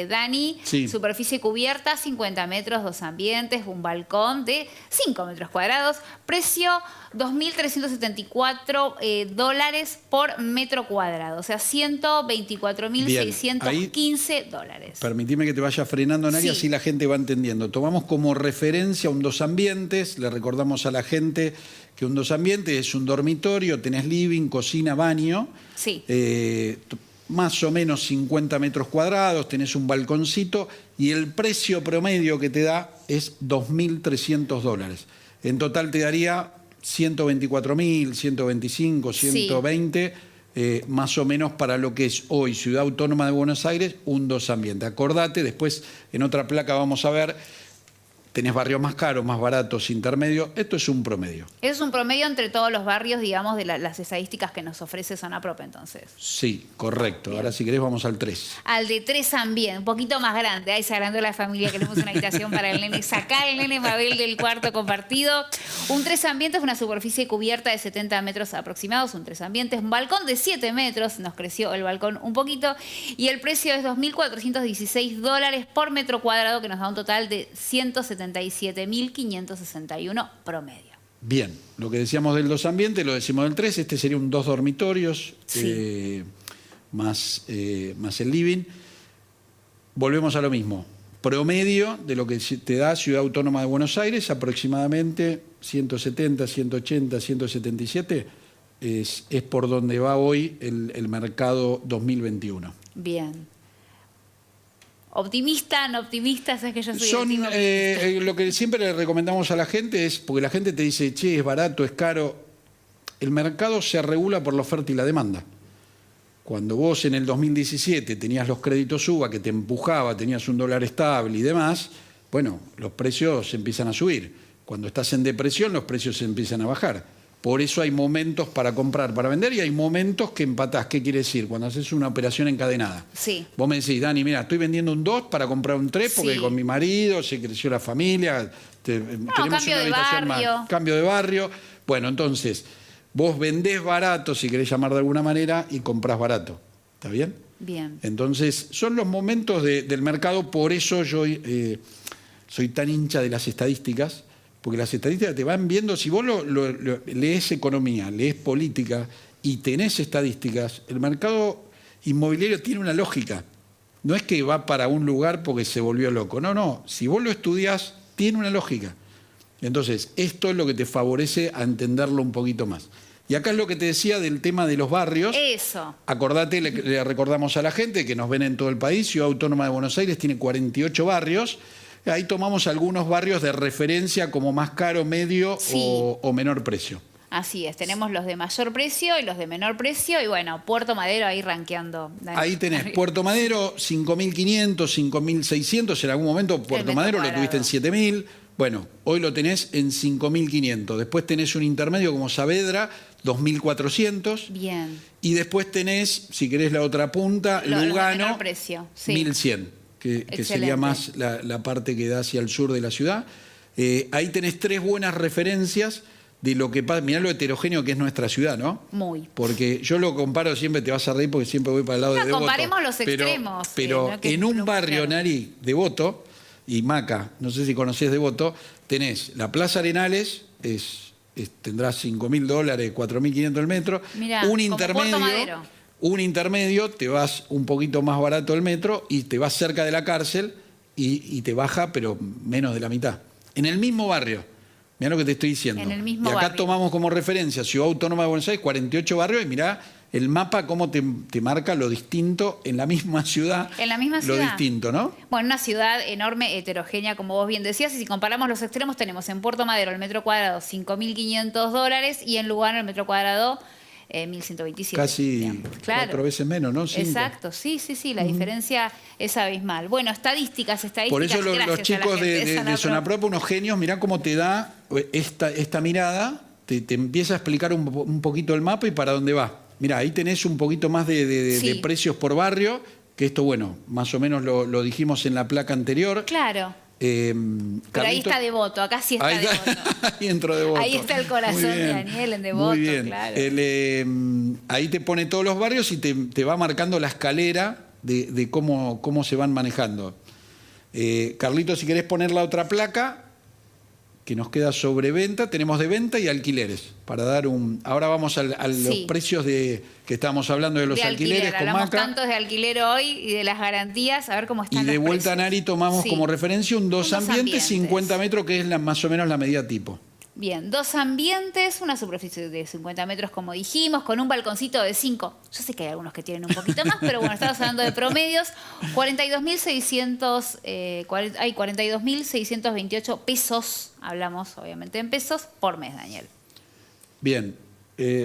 S1: Dani,
S2: Sí.
S1: superficie cubierta, 50 metros, 2 ambientes, un balcón de 5 metros cuadrados. Precio, $2.374 por metro cuadrado. O sea, $124.615.
S2: Permitime que te vaya frenando, Nari,
S1: Sí.
S2: así la gente va entendiendo. Tomamos como referencia un 2 ambientes, le recordamos a la gente que un 2 ambientes es un dormitorio, tenés living, cocina, baño,
S1: Sí.
S2: Más o menos 50 metros cuadrados, tenés un balconcito y el precio promedio que te da es $2.300. En total te daría 124.000, 125, 120, más o menos para lo que es hoy Ciudad Autónoma de Buenos Aires, un 2 ambientes. Acordate, después en otra placa vamos a ver, tenés barrios más caros, más baratos, intermedios, esto es un promedio.
S1: Es un promedio entre todos los barrios, digamos, de las estadísticas que nos ofrece Zona Prop, entonces.
S2: Sí, correcto. Ahora si querés vamos al 3.
S1: Al de 3 también, un poquito más grande. Ahí se agrandó la familia, queremos una habitación para el nene. Sacar el nene Mabel del cuarto compartido. Un 3 ambientes, una superficie cubierta de 70 metros aproximados. Un 3 ambientes, un balcón de 7 metros. Nos creció el balcón un poquito. Y el precio es $2.416 por metro cuadrado, que nos da un total de 177.561 promedio.
S2: Bien, lo que decíamos del 2 ambientes, lo decimos del 3, este sería un 2 dormitorios,
S1: Sí.
S2: más el living. Volvemos a lo mismo. Promedio de lo que te da Ciudad Autónoma de Buenos Aires, aproximadamente 170, 180, 177, es por donde va hoy el mercado 2021.
S1: Bien. ¿Optimista, no optimista? ¿Sabes que yo soy del team optimista?
S2: Lo que siempre le recomendamos a la gente es, porque la gente te dice, che, es barato, es caro. El mercado se regula por la oferta y la demanda. Cuando vos en el 2017 tenías los créditos UBA que te empujaba, tenías un dólar estable y demás, bueno, los precios empiezan a subir. Cuando estás en depresión, los precios se empiezan a bajar. Por eso hay momentos para comprar, para vender, y hay momentos que empatás. ¿Qué quiere decir? Cuando haces una operación encadenada.
S1: Sí.
S2: Vos me decís, Dani, mira, estoy vendiendo un 2 para comprar un 3 porque
S1: Sí.
S2: con mi marido se creció la familia, tenemos
S1: cambio
S2: una
S1: de
S2: habitación
S1: barrio.
S2: más. Cambio de barrio. Bueno, entonces, vos vendés barato, si querés llamar de alguna manera, y comprás barato. ¿Está bien?
S1: Bien.
S2: Entonces, son los momentos del mercado, por eso yo soy tan hincha de las estadísticas, porque las estadísticas te van viendo, si vos lees economía, lees política y tenés estadísticas, el mercado inmobiliario tiene una lógica. No es que va para un lugar porque se volvió loco. No, no. Si vos lo estudias, tiene una lógica. Entonces, esto es lo que te favorece a entenderlo un poquito más. Y acá es lo que te decía del tema de los barrios.
S1: Eso.
S2: Acordate, le recordamos a la gente que nos ven en todo el país, Ciudad Autónoma de Buenos Aires tiene 48 barrios. Ahí tomamos algunos barrios de referencia como más caro, medio
S1: Sí.
S2: o menor precio.
S1: Así es, tenemos los de mayor precio y los de menor precio y bueno, Puerto Madero ahí rankeando. Dani.
S2: Ahí tenés Puerto Madero, 5.500, 5.600, en algún momento Puerto
S1: metro
S2: Madero lo
S1: cuadrado.
S2: tuviste en 7.000, bueno, hoy lo tenés en 5.500. Después tenés un intermedio como Saavedra, 2.400.
S1: Bien.
S2: Y después tenés, si querés la otra punta,
S1: Los de
S2: Lugano,
S1: menor precio, sí.
S2: 1.100, que
S1: Excelente.
S2: sería más la parte que da hacia el sur de la ciudad. Ahí tenés 3 buenas referencias de lo que pasa. Mirá lo heterogéneo que es nuestra ciudad, ¿no?
S1: Muy.
S2: Porque yo lo comparo, siempre te vas a reír porque siempre voy para el lado
S1: No,
S2: de Devoto.
S1: comparemos los
S2: Pero-
S1: extremos,
S2: Pero
S1: no que
S2: en un
S1: lo-
S2: barrio,
S1: claro.
S2: Nari, Devoto y Maca, no sé si conocés Devoto, tenés la Plaza Arenales, tendrás $5.000, 4.500 el metro.
S1: Mirá,
S2: un
S1: como
S2: intermedio.
S1: Puerto Madero.
S2: Un intermedio, te vas un poquito más barato el metro y te vas cerca de la cárcel y te baja, pero menos de la mitad. En el mismo barrio. Mirá lo que te estoy diciendo.
S1: En el mismo
S2: y acá
S1: barrio.
S2: tomamos como referencia Ciudad Autónoma de Buenos Aires, 48 barrios, y mirá el mapa cómo te marca lo distinto en la misma ciudad.
S1: En la misma ciudad.
S2: Lo distinto, ¿no?
S1: Bueno, una ciudad enorme, heterogénea, como vos bien decías, y si comparamos los extremos, tenemos en Puerto Madero el metro cuadrado $5.500 y en Lugano el metro cuadrado 1.127.
S2: Casi
S1: digamos. Claro.
S2: 4 veces menos, ¿no? 5.
S1: Exacto, sí, la diferencia es abismal. Bueno, estadísticas.
S2: Por eso los
S1: gracias
S2: chicos
S1: a la gente
S2: de Zonaprop, unos genios, mirá cómo te da esta mirada, te empieza a explicar un poquito el mapa y para dónde va. Mirá, ahí tenés un poquito más de precios por barrio, que esto, bueno, más o menos lo dijimos en la placa anterior.
S1: Claro. Pero ahí está Devoto, acá sí está Devoto.
S2: Ahí entro Devoto.
S1: Ahí está el corazón de Daniel en Devoto.
S2: Muy bien.
S1: Claro.
S2: Ahí te pone todos los barrios y te va marcando la escalera de cómo se van manejando. Carlito, si querés poner la otra placa, que nos queda sobre venta, tenemos de venta y alquileres. Para dar ahora vamos a los precios que estábamos hablando de los alquileres con
S1: Hablamos
S2: Maca.
S1: tantos de alquiler hoy y de las garantías, a ver cómo están
S2: Y de
S1: los
S2: vuelta
S1: precios.
S2: Nari tomamos como referencia un dos ambientes, 50 metros, que es más o menos la medida tipo.
S1: Bien, 2 ambientes, una superficie de 50 metros, como dijimos, con un balconcito de 5. Yo sé que hay algunos que tienen un poquito más, pero bueno, estamos hablando de promedios. 42.628 pesos, hablamos obviamente en pesos, por mes, Daniel.
S2: Bien,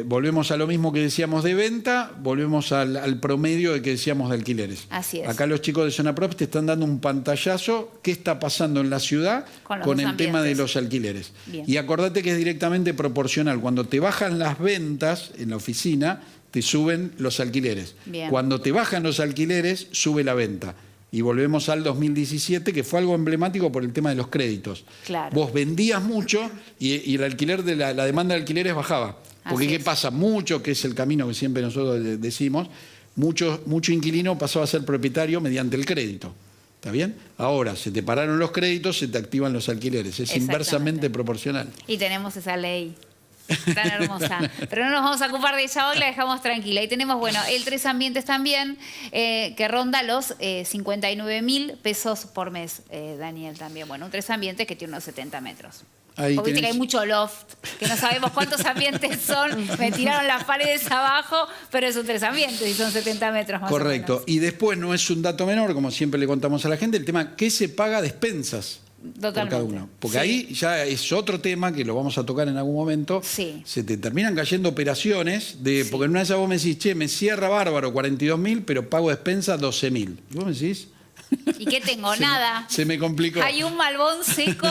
S2: volvemos a lo mismo que decíamos de venta, volvemos al promedio de que decíamos de alquileres.
S1: Así es.
S2: Acá los chicos de Zonaprop te están dando un pantallazo, qué está pasando en la ciudad con el tema de los alquileres.
S1: Bien.
S2: Y acordate que es directamente proporcional. Cuando te bajan las ventas en la oficina, te suben los alquileres.
S1: Bien.
S2: Cuando te bajan los alquileres, sube la venta. Y volvemos al 2017, que fue algo emblemático por el tema de los créditos.
S1: Claro.
S2: Vos vendías mucho y el alquiler la demanda de alquileres bajaba. Porque ¿qué pasa? Mucho, que es el camino que siempre nosotros decimos, mucho inquilino pasó a ser propietario mediante el crédito. ¿Está bien? Ahora, se te pararon los créditos, se te activan los alquileres. Es inversamente proporcional.
S1: Y tenemos esa ley tan hermosa. Pero no nos vamos a ocupar de ella hoy, la dejamos tranquila. Y tenemos, bueno, el 3 ambientes también, que ronda los 59.000 pesos por mes, Daniel, también. Bueno, un 3 ambientes que tiene unos 70 metros. Porque viste que hay mucho loft, que no sabemos cuántos ambientes son, me tiraron las paredes abajo, pero es un 3 ambientes y son 70 metros más
S2: Correcto.
S1: o menos.
S2: Y después no es un dato menor, como siempre le contamos a la gente, el tema, ¿qué se paga de expensas?
S1: Totalmente.
S2: Por cada uno. Porque ahí ya es otro tema que lo vamos a tocar en algún momento.
S1: Sí.
S2: Se te terminan cayendo operaciones, porque en una de esas vos me decís, che, me cierra bárbaro 42.000, pero pago de expensas 12.000. ¿Y vos me decís?
S1: ¿Y qué tengo? Nada.
S2: Se me complicó.
S1: Hay un malbón seco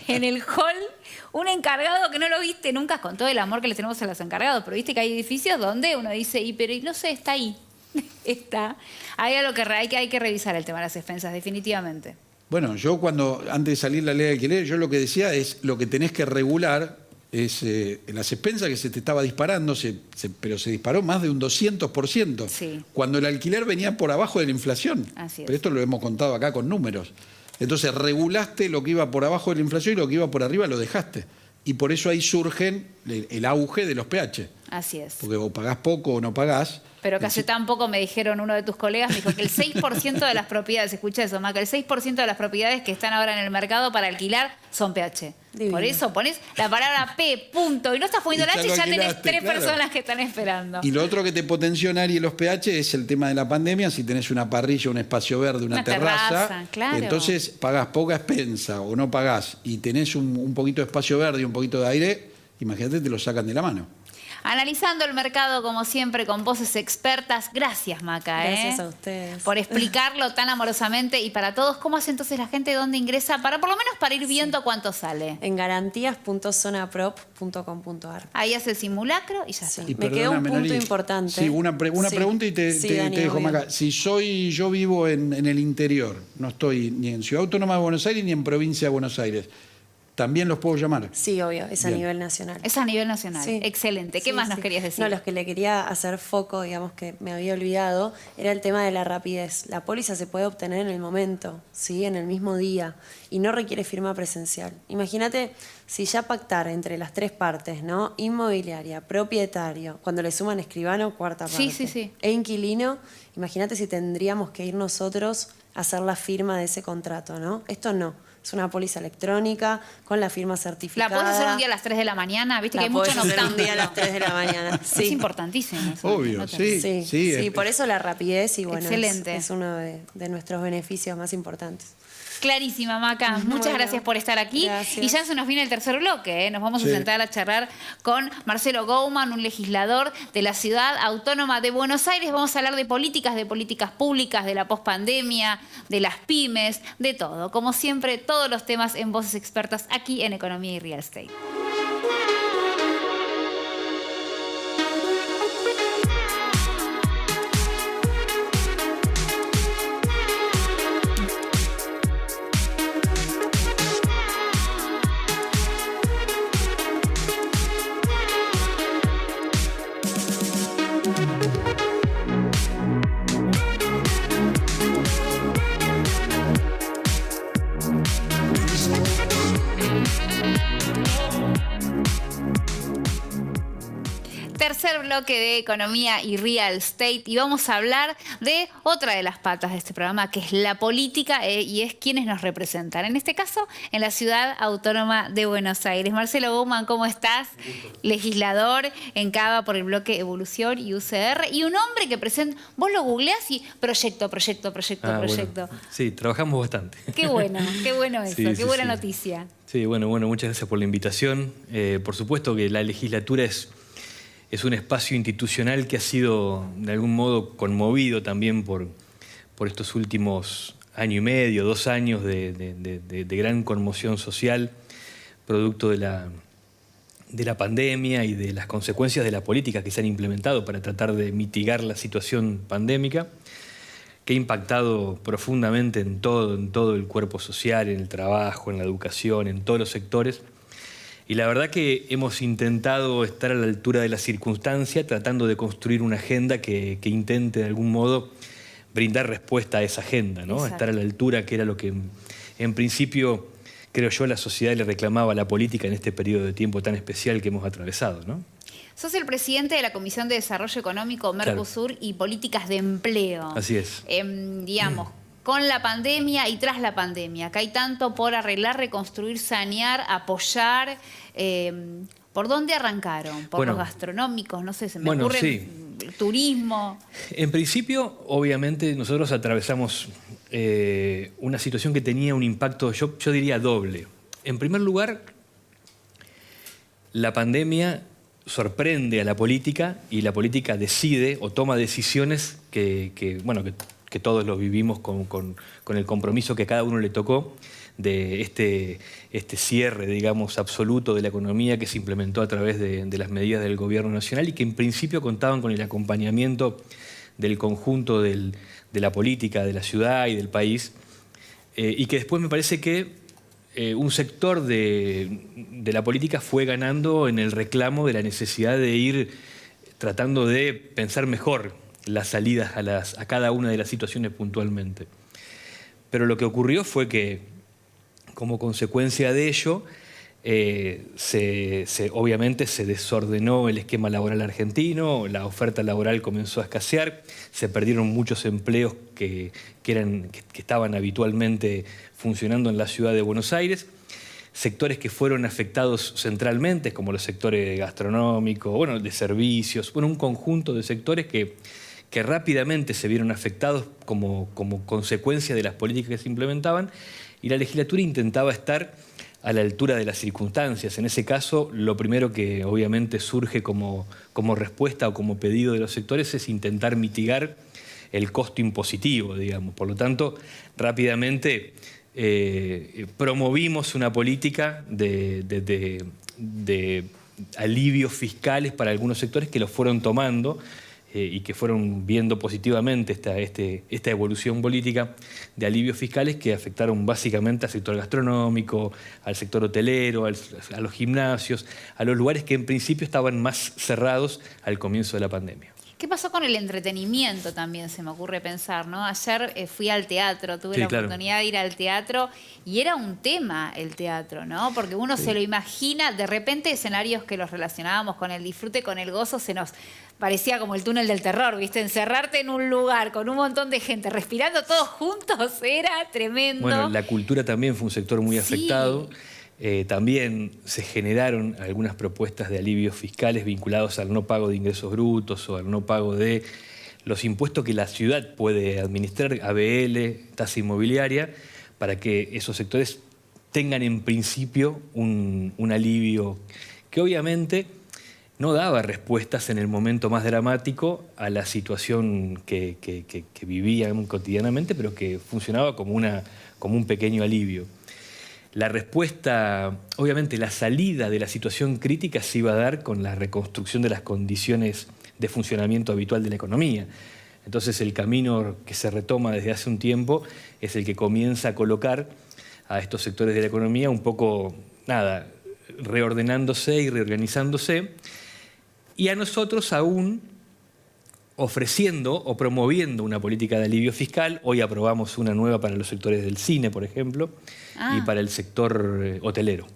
S1: en el hall, un encargado que no lo viste nunca, con todo el amor que le tenemos a los encargados, pero viste que hay edificios donde uno dice, pero no sé, está ahí. Está. Hay algo que hay que revisar el tema de las expensas, definitivamente.
S2: Bueno, yo antes de salir la ley de alquiler, yo lo que decía es lo que tenés que regular es las expensas que se te estaba disparando, pero se disparó más de un 200%.
S1: Sí.
S2: Cuando el alquiler venía por abajo de la inflación.
S1: Así es.
S2: Pero esto lo hemos contado acá con números. Entonces regulaste lo que iba por abajo de la inflación y lo que iba por arriba lo dejaste. Y por eso ahí surgen el auge de los PH.
S1: Así es.
S2: Porque vos pagás poco o no pagás.
S1: Pero que hace tan poco me dijeron uno de tus colegas, me dijo que el 6% de las propiedades, escucha eso, Maca, el 6% de las propiedades que están ahora en el mercado para alquilar son PH.
S3: Divino.
S1: Por eso pones la palabra P, punto, y no estás poniendo la H y ya tenés 3 personas que están esperando.
S2: Y lo otro que te potenció, Nari, los PH es el tema de la pandemia. Si tenés una parrilla, un espacio verde, una terraza,
S1: claro.
S2: Entonces pagás poca expensa o no pagás y tenés un poquito de espacio verde y un poquito de aire, imagínate, te lo sacan de la mano.
S1: Analizando el mercado, como siempre, con voces expertas. Gracias, Maca.
S3: Gracias a ustedes.
S1: Por explicarlo tan amorosamente y para todos. ¿Cómo hace entonces la gente? ¿Dónde ingresa? Por lo menos para ir viendo cuánto sale.
S3: En garantías.zonaprop.com.ar.
S1: Ahí hace el simulacro y ya está.
S2: Y
S3: Me quedó un
S2: perdóname,
S3: punto
S2: Nari.
S3: importante.
S2: Sí, una pregunta y te
S3: Dani,
S2: dejo,
S3: obvio.
S2: Maca. Si yo vivo en el interior, no estoy ni en Ciudad Autónoma de Buenos Aires ni en Provincia de Buenos Aires, ¿también los puedo llamar?
S3: Sí, obvio, es a
S2: Bien.
S3: nivel nacional.
S1: Es a nivel nacional.
S3: Sí.
S1: Excelente. ¿Qué
S3: Sí,
S1: más nos
S3: sí.
S1: querías decir?
S3: No, los que le quería hacer foco, digamos que me había olvidado, era el tema de la rapidez. La póliza se puede obtener en el momento, ¿sí? En el mismo día, y no requiere firma presencial. Imagínate si ya pactar entre las 3 partes, ¿no? Inmobiliaria, propietario, cuando le suman escribano, cuarta parte.
S1: Sí.
S3: E inquilino, imagínate si tendríamos que ir nosotros a hacer la firma de ese contrato, ¿no? Esto no. Es una póliza electrónica con la firma
S1: ¿La
S3: certificada.
S1: podés hacer un día a las 3 de la mañana? Viste que hay mucho
S3: podés hacer
S1: noctámbulo.
S3: un día a las 3 de la mañana.
S1: Es
S3: Sí.
S1: importantísimo eso.
S2: Obvio,
S1: ¿no te-
S2: sí.
S3: Sí, por eso la rapidez y bueno,
S1: Excelente.
S3: es uno de nuestros beneficios más importantes.
S1: Clarísima, Maca. Muchas
S3: Bueno,
S1: gracias por estar aquí.
S3: gracias.
S1: Y ya se nos viene el tercer bloque, ¿eh? Nos vamos
S2: Sí.
S1: a sentar a charlar con Marcelo Gouman, un legislador de la Ciudad Autónoma de Buenos Aires. Vamos a hablar de políticas públicas, de la pospandemia, de las pymes, de todo. Como siempre, todos los temas en Voces Expertas aquí en Economía y Real Estate. Tercer bloque de Economía y Real Estate y vamos a hablar de otra de las patas de este programa, que es la política y es quienes nos representan. En este caso, en la Ciudad Autónoma de Buenos Aires. Marcelo Gouman, ¿cómo estás? Legislador en Cava por el bloque Evolución y UCR y un hombre que presenta, vos lo googleás y proyecto.
S4: Bueno. Sí, trabajamos bastante.
S1: Qué bueno eso,
S4: Sí,
S1: qué
S4: sí,
S1: buena
S4: sí.
S1: noticia.
S4: Sí, bueno, muchas gracias por la invitación. Por supuesto que la legislatura es un espacio institucional que ha sido de algún modo conmovido también por estos últimos año y medio, 2 años de gran conmoción social, producto de la pandemia y de las consecuencias de la política que se han implementado para tratar de mitigar la situación pandémica, que ha impactado profundamente en todo el cuerpo social, en el trabajo, en la educación, en todos los sectores. Y la verdad que hemos intentado estar a la altura de la circunstancia, tratando de construir una agenda que intente de algún modo brindar respuesta a esa agenda, ¿no?
S1: Exacto.
S4: Estar a la altura, que era lo que en principio, creo yo, la sociedad le reclamaba a la política en este periodo de tiempo tan especial que hemos atravesado, ¿no?
S1: Sos el presidente de la Comisión de Desarrollo Económico Mercosur y Políticas de Empleo.
S4: Así es.
S1: Digamos, con la pandemia y tras la pandemia, acá hay tanto por arreglar, reconstruir, sanear, apoyar. ¿Por dónde arrancaron? ¿Por
S4: Bueno,
S1: los gastronómicos? No sé, se me
S4: bueno,
S1: ocurre
S4: sí.
S1: el turismo.
S4: En principio, obviamente, nosotros atravesamos una situación que tenía un impacto, yo diría, doble. En primer lugar, la pandemia sorprende a la política y la política decide o toma decisiones que todos los vivimos con el compromiso que a cada uno le tocó de este cierre, digamos, absoluto de la economía que se implementó a través de las medidas del gobierno nacional y que en principio contaban con el acompañamiento del conjunto de la política, de la ciudad y del país, y que después me parece que un sector de la política fue ganando en el reclamo de la necesidad de ir tratando de pensar mejor las salidas a cada una de las situaciones puntualmente. Pero lo que ocurrió fue que, como consecuencia de ello, obviamente se desordenó el esquema laboral argentino, la oferta laboral comenzó a escasear, se perdieron muchos empleos que estaban habitualmente funcionando en la ciudad de Buenos Aires, sectores que fueron afectados centralmente, como los sectores gastronómicos, de servicios, un conjunto de sectores que rápidamente se vieron afectados como consecuencia de las políticas que se implementaban, y la legislatura intentaba estar a la altura de las circunstancias. En ese caso, lo primero que obviamente surge como respuesta o como pedido de los sectores es intentar mitigar el costo impositivo, digamos. Por lo tanto, rápidamente promovimos una política de alivios fiscales para algunos sectores que los fueron tomando y que fueron viendo positivamente esta evolución política de alivios fiscales que afectaron básicamente al sector gastronómico, al sector hotelero, a los gimnasios, a los lugares que en principio estaban más cerrados al comienzo de la pandemia.
S1: ¿Qué pasó con el entretenimiento también? Se me ocurre pensar, ¿no? Ayer fui al teatro, tuve
S4: Sí,
S1: la
S4: claro.
S1: oportunidad de ir al teatro y era un tema el teatro, ¿no? Porque uno se lo imagina, de repente escenarios que los relacionábamos con el disfrute, con el gozo, se nos parecía como el túnel del terror, ¿viste? Encerrarte en un lugar con un montón de gente respirando todos juntos era tremendo.
S4: Bueno, la cultura también fue un sector muy
S1: Sí.
S4: afectado. También se generaron algunas propuestas de alivios fiscales vinculados al no pago de ingresos brutos o al no pago de los impuestos que la ciudad puede administrar, ABL, tasa inmobiliaria, para que esos sectores tengan en principio un alivio que obviamente no daba respuestas en el momento más dramático a la situación que vivían cotidianamente, pero que funcionaba como un pequeño alivio. La respuesta, obviamente la salida de la situación crítica se iba a dar con la reconstrucción de las condiciones de funcionamiento habitual de la economía. Entonces el camino que se retoma desde hace un tiempo es el que comienza a colocar a estos sectores de la economía un poco, reordenándose y reorganizándose, y a nosotros aún ofreciendo o promoviendo una política de alivio fiscal. Hoy aprobamos una nueva para los sectores del cine, por ejemplo, y para el sector hotelero.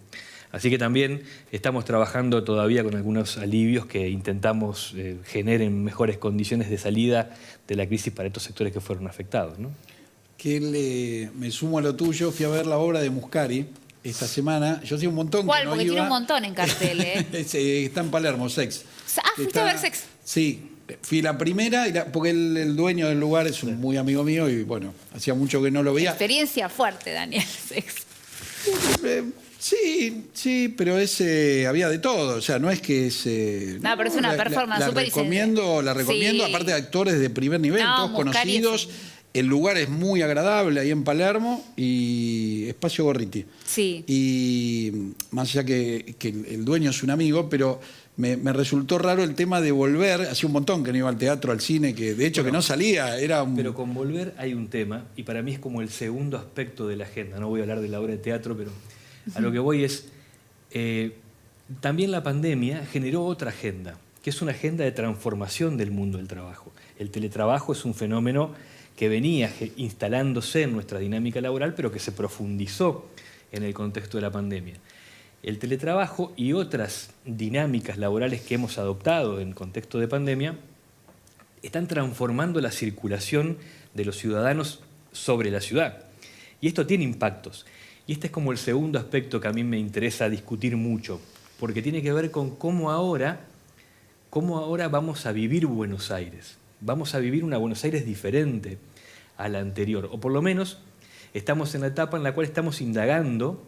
S4: Así que también estamos trabajando todavía con algunos alivios que intentamos generen mejores condiciones de salida de la crisis para estos sectores que fueron afectados, ¿no?
S2: Me sumo a lo tuyo, fui a ver la obra de Muscari esta semana. Yo hacía un montón
S1: ¿Cuál?
S2: que no
S1: Porque
S2: iba.
S1: tiene un montón en cartel, ¿eh?
S2: Está en Palermo, Sex.
S1: ¿Fuiste a ver Sex?
S2: Sí, fui la primera, porque el dueño del lugar es un muy amigo mío y bueno, hacía mucho que no lo veía.
S1: Experiencia fuerte, Daniel, Sex.
S2: Sí, pero había de todo, o sea, no es que es...
S1: No, pero es una performance
S2: la
S1: súper
S2: recomiendo,
S1: Sí.
S2: aparte de actores de primer nivel,
S1: No,
S2: todos
S1: Muscari
S2: conocidos.
S1: es
S2: El lugar es muy agradable ahí en Palermo y Espacio Gorriti.
S1: Sí.
S2: Y más allá que el dueño es un amigo, pero me resultó raro el tema de volver. Hacía un montón que no iba al teatro, al cine, que de hecho que no salía.
S4: Pero con volver hay un tema, y para mí es como el segundo aspecto de la agenda. No voy a hablar de la obra de teatro, pero a lo que voy es... también la pandemia generó otra agenda, que es una agenda de transformación del mundo del trabajo. El teletrabajo es un fenómeno que venía instalándose en nuestra dinámica laboral, pero que se profundizó en el contexto de la pandemia. El teletrabajo y otras dinámicas laborales que hemos adoptado en contexto de pandemia están transformando la circulación de los ciudadanos sobre la ciudad. Y esto tiene impactos. Y este es como el segundo aspecto que a mí me interesa discutir mucho, porque tiene que ver con cómo ahora vamos a vivir Buenos Aires. Vamos a vivir una Buenos Aires diferente a la anterior, o por lo menos estamos en la etapa en la cual estamos indagando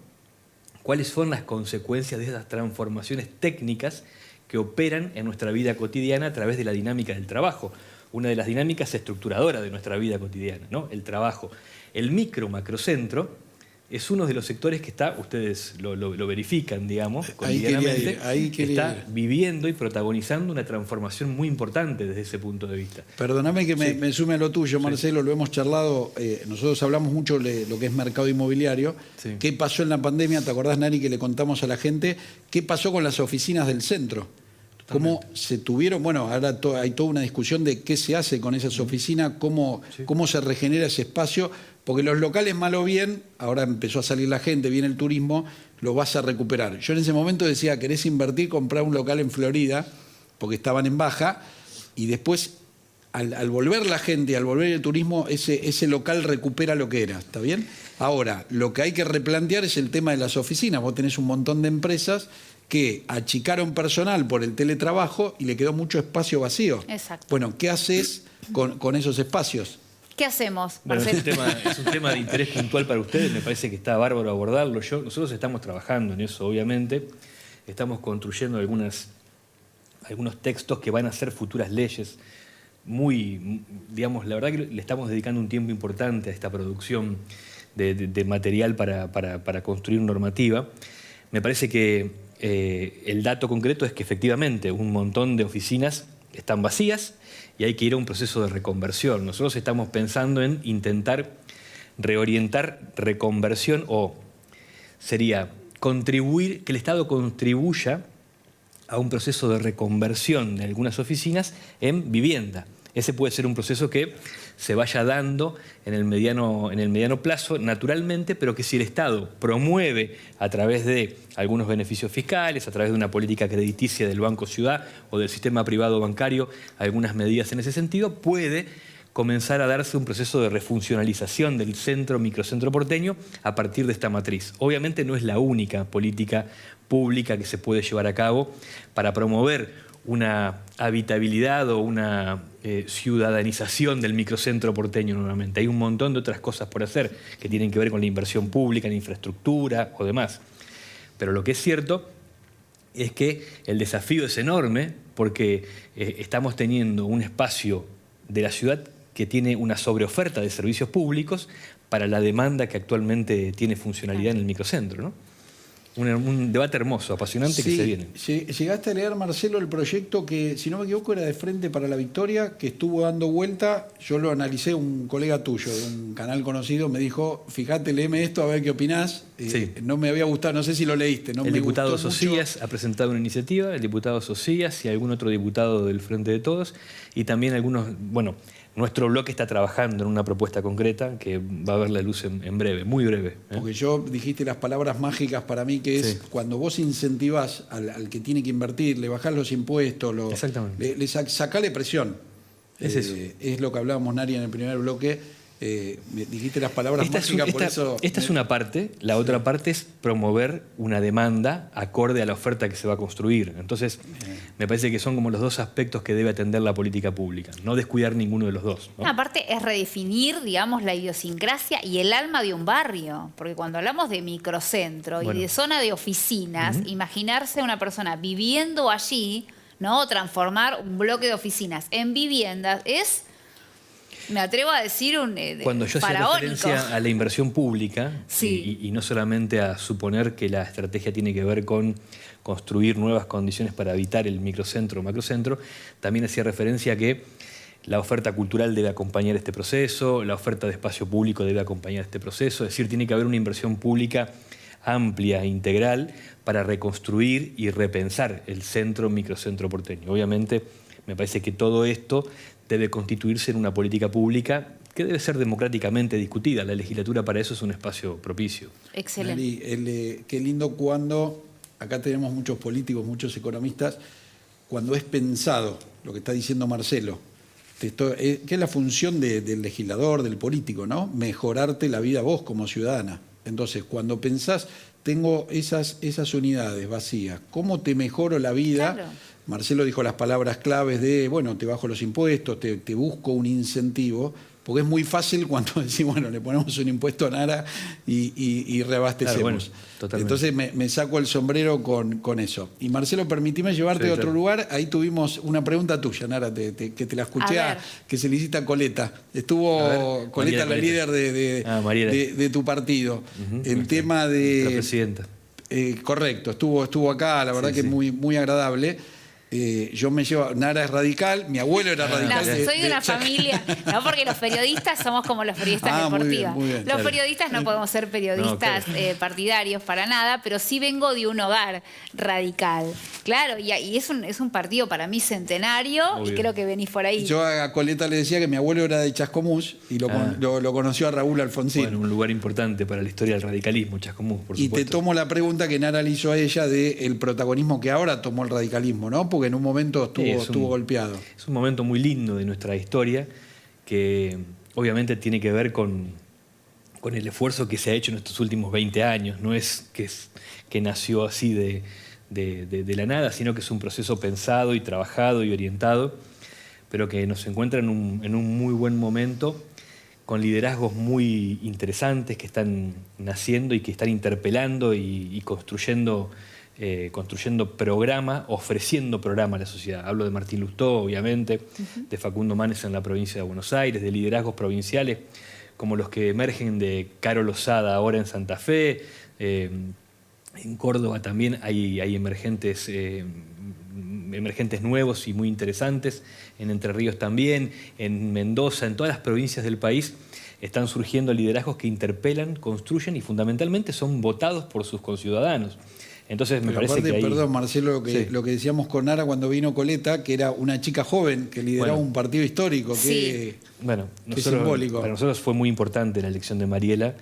S4: cuáles son las consecuencias de esas transformaciones técnicas que operan en nuestra vida cotidiana a través de la dinámica del trabajo. Una de las dinámicas estructuradoras de nuestra vida cotidiana, ¿no? El trabajo. El macrocentro es uno de los sectores que está, ustedes lo verifican, digamos, cotidianamente, está viviendo y protagonizando una transformación muy importante desde ese punto de vista.
S2: Perdóname que me sume a lo tuyo, Marcelo, lo hemos charlado, nosotros hablamos mucho de lo que es mercado inmobiliario.
S4: Sí.
S2: ¿Qué pasó en la pandemia? ¿Te acordás, Nari, que le contamos a la gente? ¿Qué pasó con las oficinas del centro? ¿Cómo se tuvieron? Bueno, ahora hay toda una discusión de qué se hace con esas oficinas, cómo se regenera ese espacio, porque los locales, mal o bien, ahora empezó a salir la gente, viene el turismo, los vas a recuperar. Yo en ese momento decía, querés invertir, comprar un local en Florida, porque estaban en baja, y después, al volver la gente, al volver el turismo, ese local recupera lo que era, ¿está bien? Ahora, lo que hay que replantear es el tema de las oficinas. Vos tenés un montón de empresas que achicaron personal por el teletrabajo y le quedó mucho espacio vacío.
S1: Exacto.
S2: Bueno, ¿qué haces con esos espacios?
S1: ¿Qué hacemos,
S4: Bueno,
S1: Marcelo?
S4: es un tema de interés puntual para ustedes, me parece que está bárbaro abordarlo. Nosotros estamos trabajando en eso, obviamente. Estamos construyendo algunos textos que van a ser futuras leyes. La verdad que le estamos dedicando un tiempo importante a esta producción de material para construir normativa. Me parece que el dato concreto es que efectivamente un montón de oficinas están vacías y hay que ir a un proceso de reconversión. Nosotros estamos pensando en intentar reorientar reconversión, o sería contribuir, que el Estado contribuya a un proceso de reconversión de algunas oficinas en vivienda. Ese puede ser un proceso que se vaya dando en el mediano plazo naturalmente, pero que si el Estado promueve a través de algunos beneficios fiscales, a través de una política crediticia del Banco Ciudad o del sistema privado bancario, algunas medidas en ese sentido, puede comenzar a darse un proceso de refuncionalización del microcentro porteño a partir de esta matriz. Obviamente no es la única política pública que se puede llevar a cabo para promover una habitabilidad o una ciudadanización del microcentro porteño nuevamente. Hay un montón de otras cosas por hacer que tienen que ver con la inversión pública en infraestructura o demás. Pero lo que es cierto es que el desafío es enorme porque estamos teniendo un espacio de la ciudad que tiene una sobreoferta de servicios públicos para la demanda que actualmente tiene funcionalidad en el microcentro, ¿no? Un debate hermoso, apasionante que se viene.
S2: Llegaste a leer, Marcelo, el proyecto que, si no me equivoco, era de Frente para la Victoria, que estuvo dando vuelta. Yo lo analicé, un colega tuyo de un canal conocido me dijo, fíjate, léeme esto a ver qué opinás.
S4: Sí.
S2: No me había gustado, no sé si lo leíste. No
S4: el
S2: me
S4: diputado
S2: gustó
S4: Socias ha presentado una iniciativa, el diputado Socias y algún otro diputado del Frente de Todos, y también algunos, bueno, nuestro bloque está trabajando en una propuesta concreta que va a ver la luz en breve, muy breve.
S2: Porque yo dijiste las palabras mágicas para mí, que es cuando vos incentivás al que tiene que invertir, le bajás los impuestos,
S4: Exactamente.
S2: Sacale presión.
S4: Es eso.
S2: Es lo que hablábamos, Nari, en el primer bloque. Me dijiste las palabras mágicas, por eso...
S4: Esta es una parte, la otra parte es promover una demanda acorde a la oferta que se va a construir. Entonces, me parece que son como los dos aspectos que debe atender la política pública, no descuidar ninguno de los dos, ¿no?
S1: Aparte es redefinir, digamos, la idiosincrasia y el alma de un barrio, porque cuando hablamos de microcentro y de zona de oficinas, imaginarse a una persona viviendo allí, ¿no? Transformar un bloque de oficinas en viviendas es... Me atrevo a decir
S4: Cuando yo hacía referencia a la inversión pública, y no solamente a suponer que la estrategia tiene que ver con construir nuevas condiciones para evitar el microcentro o macrocentro, también hacía referencia a que la oferta cultural debe acompañar este proceso, la oferta de espacio público debe acompañar este proceso, es decir, tiene que haber una inversión pública amplia, integral, para reconstruir y repensar el microcentro porteño. Obviamente, me parece que todo esto debe constituirse en una política pública que debe ser democráticamente discutida. La legislatura para eso es un espacio propicio.
S1: Excelente.
S2: Nari, qué lindo cuando, acá tenemos muchos políticos, muchos economistas, cuando es pensado, lo que está diciendo Marcelo, que es la función del legislador, del político, ¿no? Mejorarte la vida vos como ciudadana. Entonces, cuando pensás, tengo esas unidades vacías, ¿cómo te mejoro la vida?
S1: Claro.
S2: Marcelo dijo las palabras claves de, bueno, te bajo los impuestos, te busco un incentivo, porque es muy fácil cuando decimos, bueno, le ponemos un impuesto a Nara y reabastecemos. Claro, bueno, totalmente. Entonces me saco el sombrero con eso. Y Marcelo, permitime llevarte a otro lugar. Ahí tuvimos una pregunta tuya, Nara, que te la escuché, que se le hiciste a Coleta. Estuvo Coleta, la líder de tu partido. El tema de...
S4: La presidenta.
S2: Correcto, estuvo acá, la verdad que muy, muy agradable. Yo me llevo, Nara es radical, mi abuelo era radical.
S1: No, soy de una familia, no, porque los periodistas somos como los periodistas deportivos.
S2: Muy bien,
S1: los periodistas no podemos ser periodistas partidarios para nada, pero sí vengo de un hogar radical. Claro, y es un partido para mí centenario, y creo que venís por ahí.
S2: Yo a Coleta le decía que mi abuelo era de Chascomús y lo conoció a Raúl Alfonsín.
S4: Bueno, un lugar importante para la historia del radicalismo, Chascomús, por supuesto.
S2: Y te tomo la pregunta que Nara le hizo a ella del protagonismo que ahora tomó el radicalismo, ¿no? Porque en un momento estuvo golpeado.
S4: Es un momento muy lindo de nuestra historia que obviamente tiene que ver con el esfuerzo que se ha hecho en estos últimos 20 años. No es que nació así de la nada, sino que es un proceso pensado y trabajado y orientado, pero que nos encuentra en un muy buen momento, con liderazgos muy interesantes que están naciendo y que están interpelando y construyendo programa, ofreciendo programa a la sociedad. Hablo de Martín Lustó, obviamente, de Facundo Manes en la provincia de Buenos Aires, de liderazgos provinciales como los que emergen de Caro Lozada ahora en Santa Fe. En Córdoba también hay emergentes nuevos y muy interesantes, en Entre Ríos también, en Mendoza, en todas las provincias del país están surgiendo liderazgos que interpelan, construyen y fundamentalmente son votados por sus conciudadanos. Entonces me
S2: Pero
S4: parece
S2: aparte,
S4: que ahí...
S2: perdón, Marcelo,
S4: Sí.
S2: lo que decíamos con Ara cuando vino Coleta, que era una chica joven que lideraba
S4: Bueno.
S2: un partido histórico.
S1: Sí.
S4: Bueno,
S2: Qué simbólico.
S4: para nosotros fue muy importante la elección de Mariela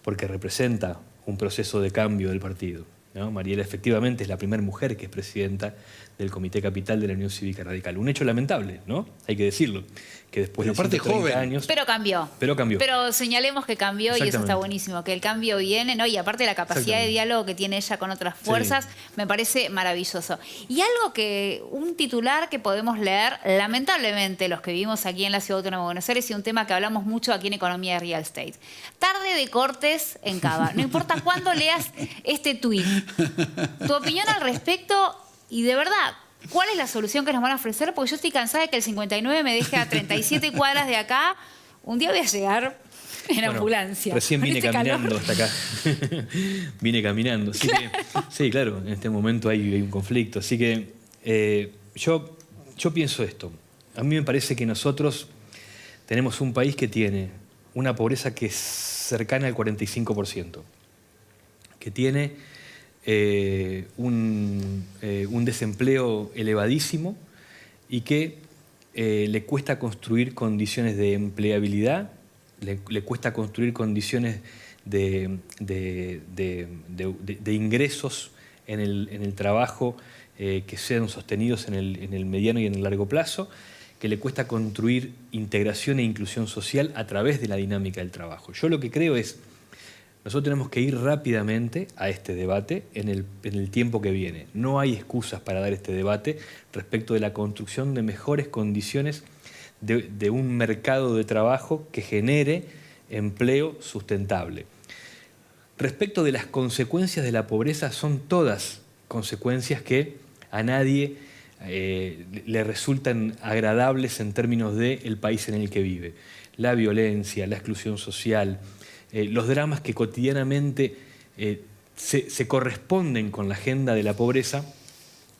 S4: porque representa un proceso de cambio del partido, ¿no? Mariela efectivamente es la primera mujer que es presidenta del Comité Capital de la Unión Cívica Radical. Un hecho lamentable, ¿no? Hay que decirlo, que después
S2: Pero
S4: de
S2: aparte
S4: 130
S2: joven.
S4: años...
S1: Pero cambió.
S4: Pero cambió.
S1: Pero señalemos que cambió y eso está
S4: Exactamente.
S1: buenísimo, que el cambio viene, ¿no? Y aparte la capacidad de
S4: Exactamente.
S1: diálogo que tiene ella con otras fuerzas, me parece maravilloso. Y algo que, un titular que podemos leer, lamentablemente los que vivimos aquí en la Ciudad Autónoma de Buenos Aires, y un tema que hablamos mucho aquí en Economía y Real Estate. Tarde de cortes en Cava. No importa cuándo leas este tuit. Tu opinión al respecto y de verdad, ¿cuál es la solución que nos van a ofrecer? Porque yo estoy cansada de que el 59 me deje a 37 cuadras de acá. Un día voy a llegar en
S4: Bueno,
S1: Ambulancia.
S4: Recién
S1: Con
S4: vine
S1: este
S4: caminando
S1: calor.
S4: hasta acá. Vine caminando. Así que, sí, claro, en este momento hay un conflicto. Así que yo pienso esto. A mí me parece que nosotros tenemos un país que tiene una pobreza que es cercana al 45%, que tiene un desempleo elevadísimo y que le cuesta construir condiciones de empleabilidad, le cuesta construir condiciones de ingresos en el trabajo que sean sostenidos en el mediano y en el largo plazo, que le cuesta construir integración e inclusión social a través de la dinámica del trabajo. Yo lo que creo es, nosotros tenemos que ir rápidamente a este debate en el tiempo que viene. No hay excusas para dar este debate respecto de la construcción de mejores condiciones de un mercado de trabajo que genere empleo sustentable. Respecto de las consecuencias de la pobreza, son todas consecuencias que a nadie le resultan agradables en términos del país en el que vive. La violencia, la exclusión social, los dramas que cotidianamente se corresponden con la agenda de la pobreza,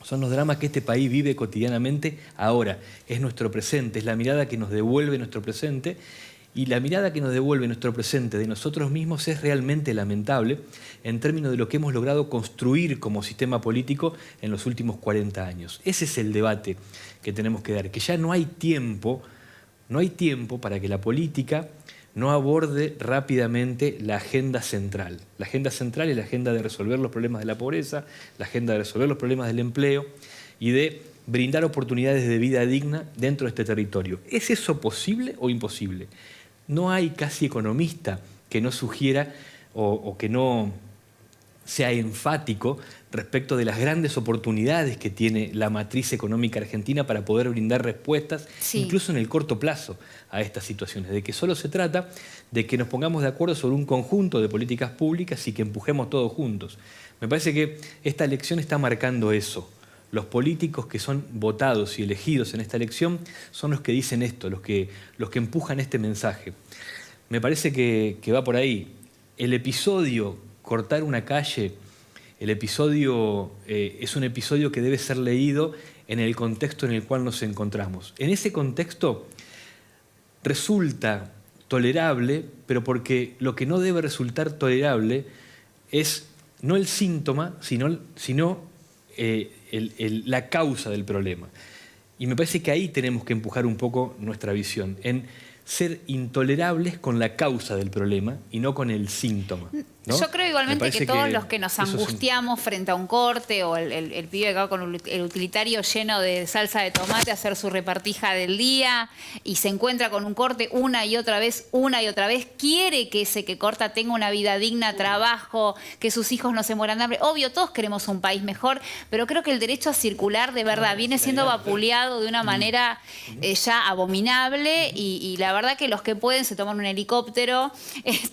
S4: son los dramas que este país vive cotidianamente ahora. Es nuestro presente, es la mirada que nos devuelve nuestro presente, y la mirada que nos devuelve nuestro presente de nosotros mismos es realmente lamentable en términos de lo que hemos logrado construir como sistema político en los últimos 40 años. Ese es el debate que tenemos que dar, que ya no hay tiempo para que la política no aborde rápidamente la agenda central. La agenda central es la agenda de resolver los problemas de la pobreza, la agenda de resolver los problemas del empleo y de brindar oportunidades de vida digna dentro de este territorio. ¿Es eso posible o imposible? No hay casi economista que no sugiera o que no sea enfático respecto de las grandes oportunidades que tiene la matriz económica argentina para poder brindar respuestas,
S1: Sí.
S4: incluso en el corto plazo, a estas situaciones. De que solo se trata de que nos pongamos de acuerdo sobre un conjunto de políticas públicas y que empujemos todos juntos. Me parece que esta elección está marcando eso. Los políticos que son votados y elegidos en esta elección son los que dicen esto, los que empujan este mensaje. Me parece que va por ahí. El episodio cortar una calle, el episodio es un episodio que debe ser leído en el contexto en el cual nos encontramos. En ese contexto resulta tolerable, pero porque lo que no debe resultar tolerable es no el síntoma, sino la causa del problema. Y me parece que ahí tenemos que empujar un poco nuestra visión, en ser intolerables con la causa del problema y no con el síntoma, ¿no?
S1: Yo creo igualmente
S4: Me parece
S1: que todos los que nos
S4: eso es
S1: angustiamos frente a un corte o el pibe que va con el utilitario lleno de salsa de tomate a hacer su repartija del día y se encuentra con un corte una y otra vez, quiere que ese que corta tenga una vida digna, trabajo, que sus hijos no se mueran de hambre. Obvio, todos queremos un país mejor, pero creo que el derecho a circular de verdad viene siendo vapuleado de una manera ya abominable y la verdad que los que pueden se toman un helicóptero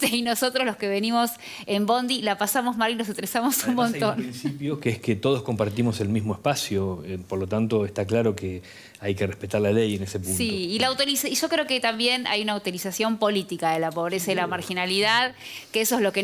S1: y nosotros los que venimos en bondi la pasamos mal y nos estresamos un
S4: Además,
S1: montón.
S4: hay un principio que es que todos compartimos el mismo espacio, por lo tanto está claro que hay que respetar la ley en ese punto.
S1: Sí, y yo creo que también hay una utilización política de la pobreza y la marginalidad, que eso es lo que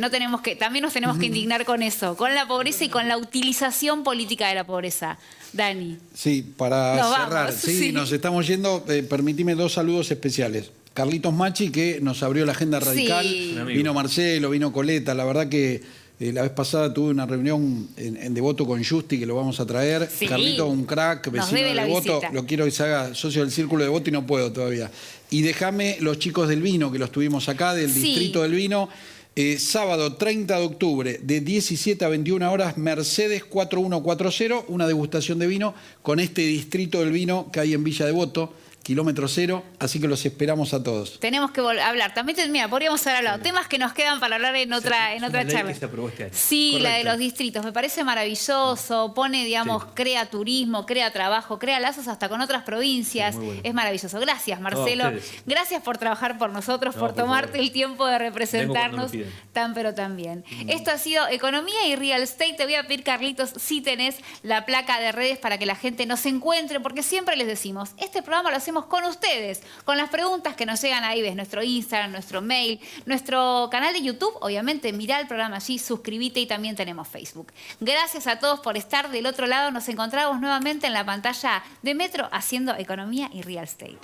S1: también nos tenemos que indignar con eso, con la pobreza y con la utilización política de la pobreza. Dani.
S2: Sí, para
S1: Nos
S2: cerrar,
S1: vamos, sí.
S2: nos estamos yendo. Permitime 2 saludos especiales. Carlitos Machi, que nos abrió la agenda radical.
S1: Sí.
S4: Un amigo.
S2: Vino Marcelo, vino Coleta. La verdad que La vez pasada tuve una reunión en Devoto con Justi, que lo vamos a traer.
S1: Sí.
S2: Carlito, un crack,
S1: Nos
S2: vecino
S1: debe
S2: de
S1: la
S2: Devoto.
S1: visita.
S2: Lo quiero que se haga socio del Círculo de Devoto y no puedo todavía. Y déjame los chicos del vino, que los tuvimos acá, del
S1: Sí.
S2: Distrito del Vino. Sábado 30 de octubre, de 17 a 21 horas, Mercedes 4140, una degustación de vino con este Distrito del Vino que hay en Villa Devoto, kilómetro cero, así que los esperamos a todos.
S1: Tenemos que hablar. También, mira, podríamos haber hablado. Temas que nos quedan para hablar en otra,
S4: Es una ley
S1: charla.
S4: que se aprobó este año.
S1: Sí, la de
S4: Correcto.
S1: los distritos. Me parece maravilloso. Pone, digamos,
S4: Sí.
S1: crea turismo, crea trabajo, crea lazos hasta con otras provincias.
S4: Sí, muy bueno.
S1: Es maravilloso. Gracias, Marcelo.
S4: ustedes.
S1: Gracias por trabajar por nosotros,
S4: No,
S1: por
S4: por
S1: tomarte
S4: favor.
S1: el tiempo de
S4: Vengo cuando
S1: representarnos
S4: me piden.
S1: tan pero tan bien. Esto ha sido Economía y Real Estate. Te voy a pedir, Carlitos, si tenés la placa de redes para que la gente nos encuentre, porque siempre les decimos, este programa lo hacemos con ustedes, con las preguntas que nos llegan ahí, ves nuestro Instagram, nuestro mail, nuestro canal de YouTube, obviamente mirá el programa allí, suscríbete y también tenemos Facebook. Gracias a todos por estar del otro lado, nos encontramos nuevamente en la pantalla de Metro haciendo Economía y Real Estate.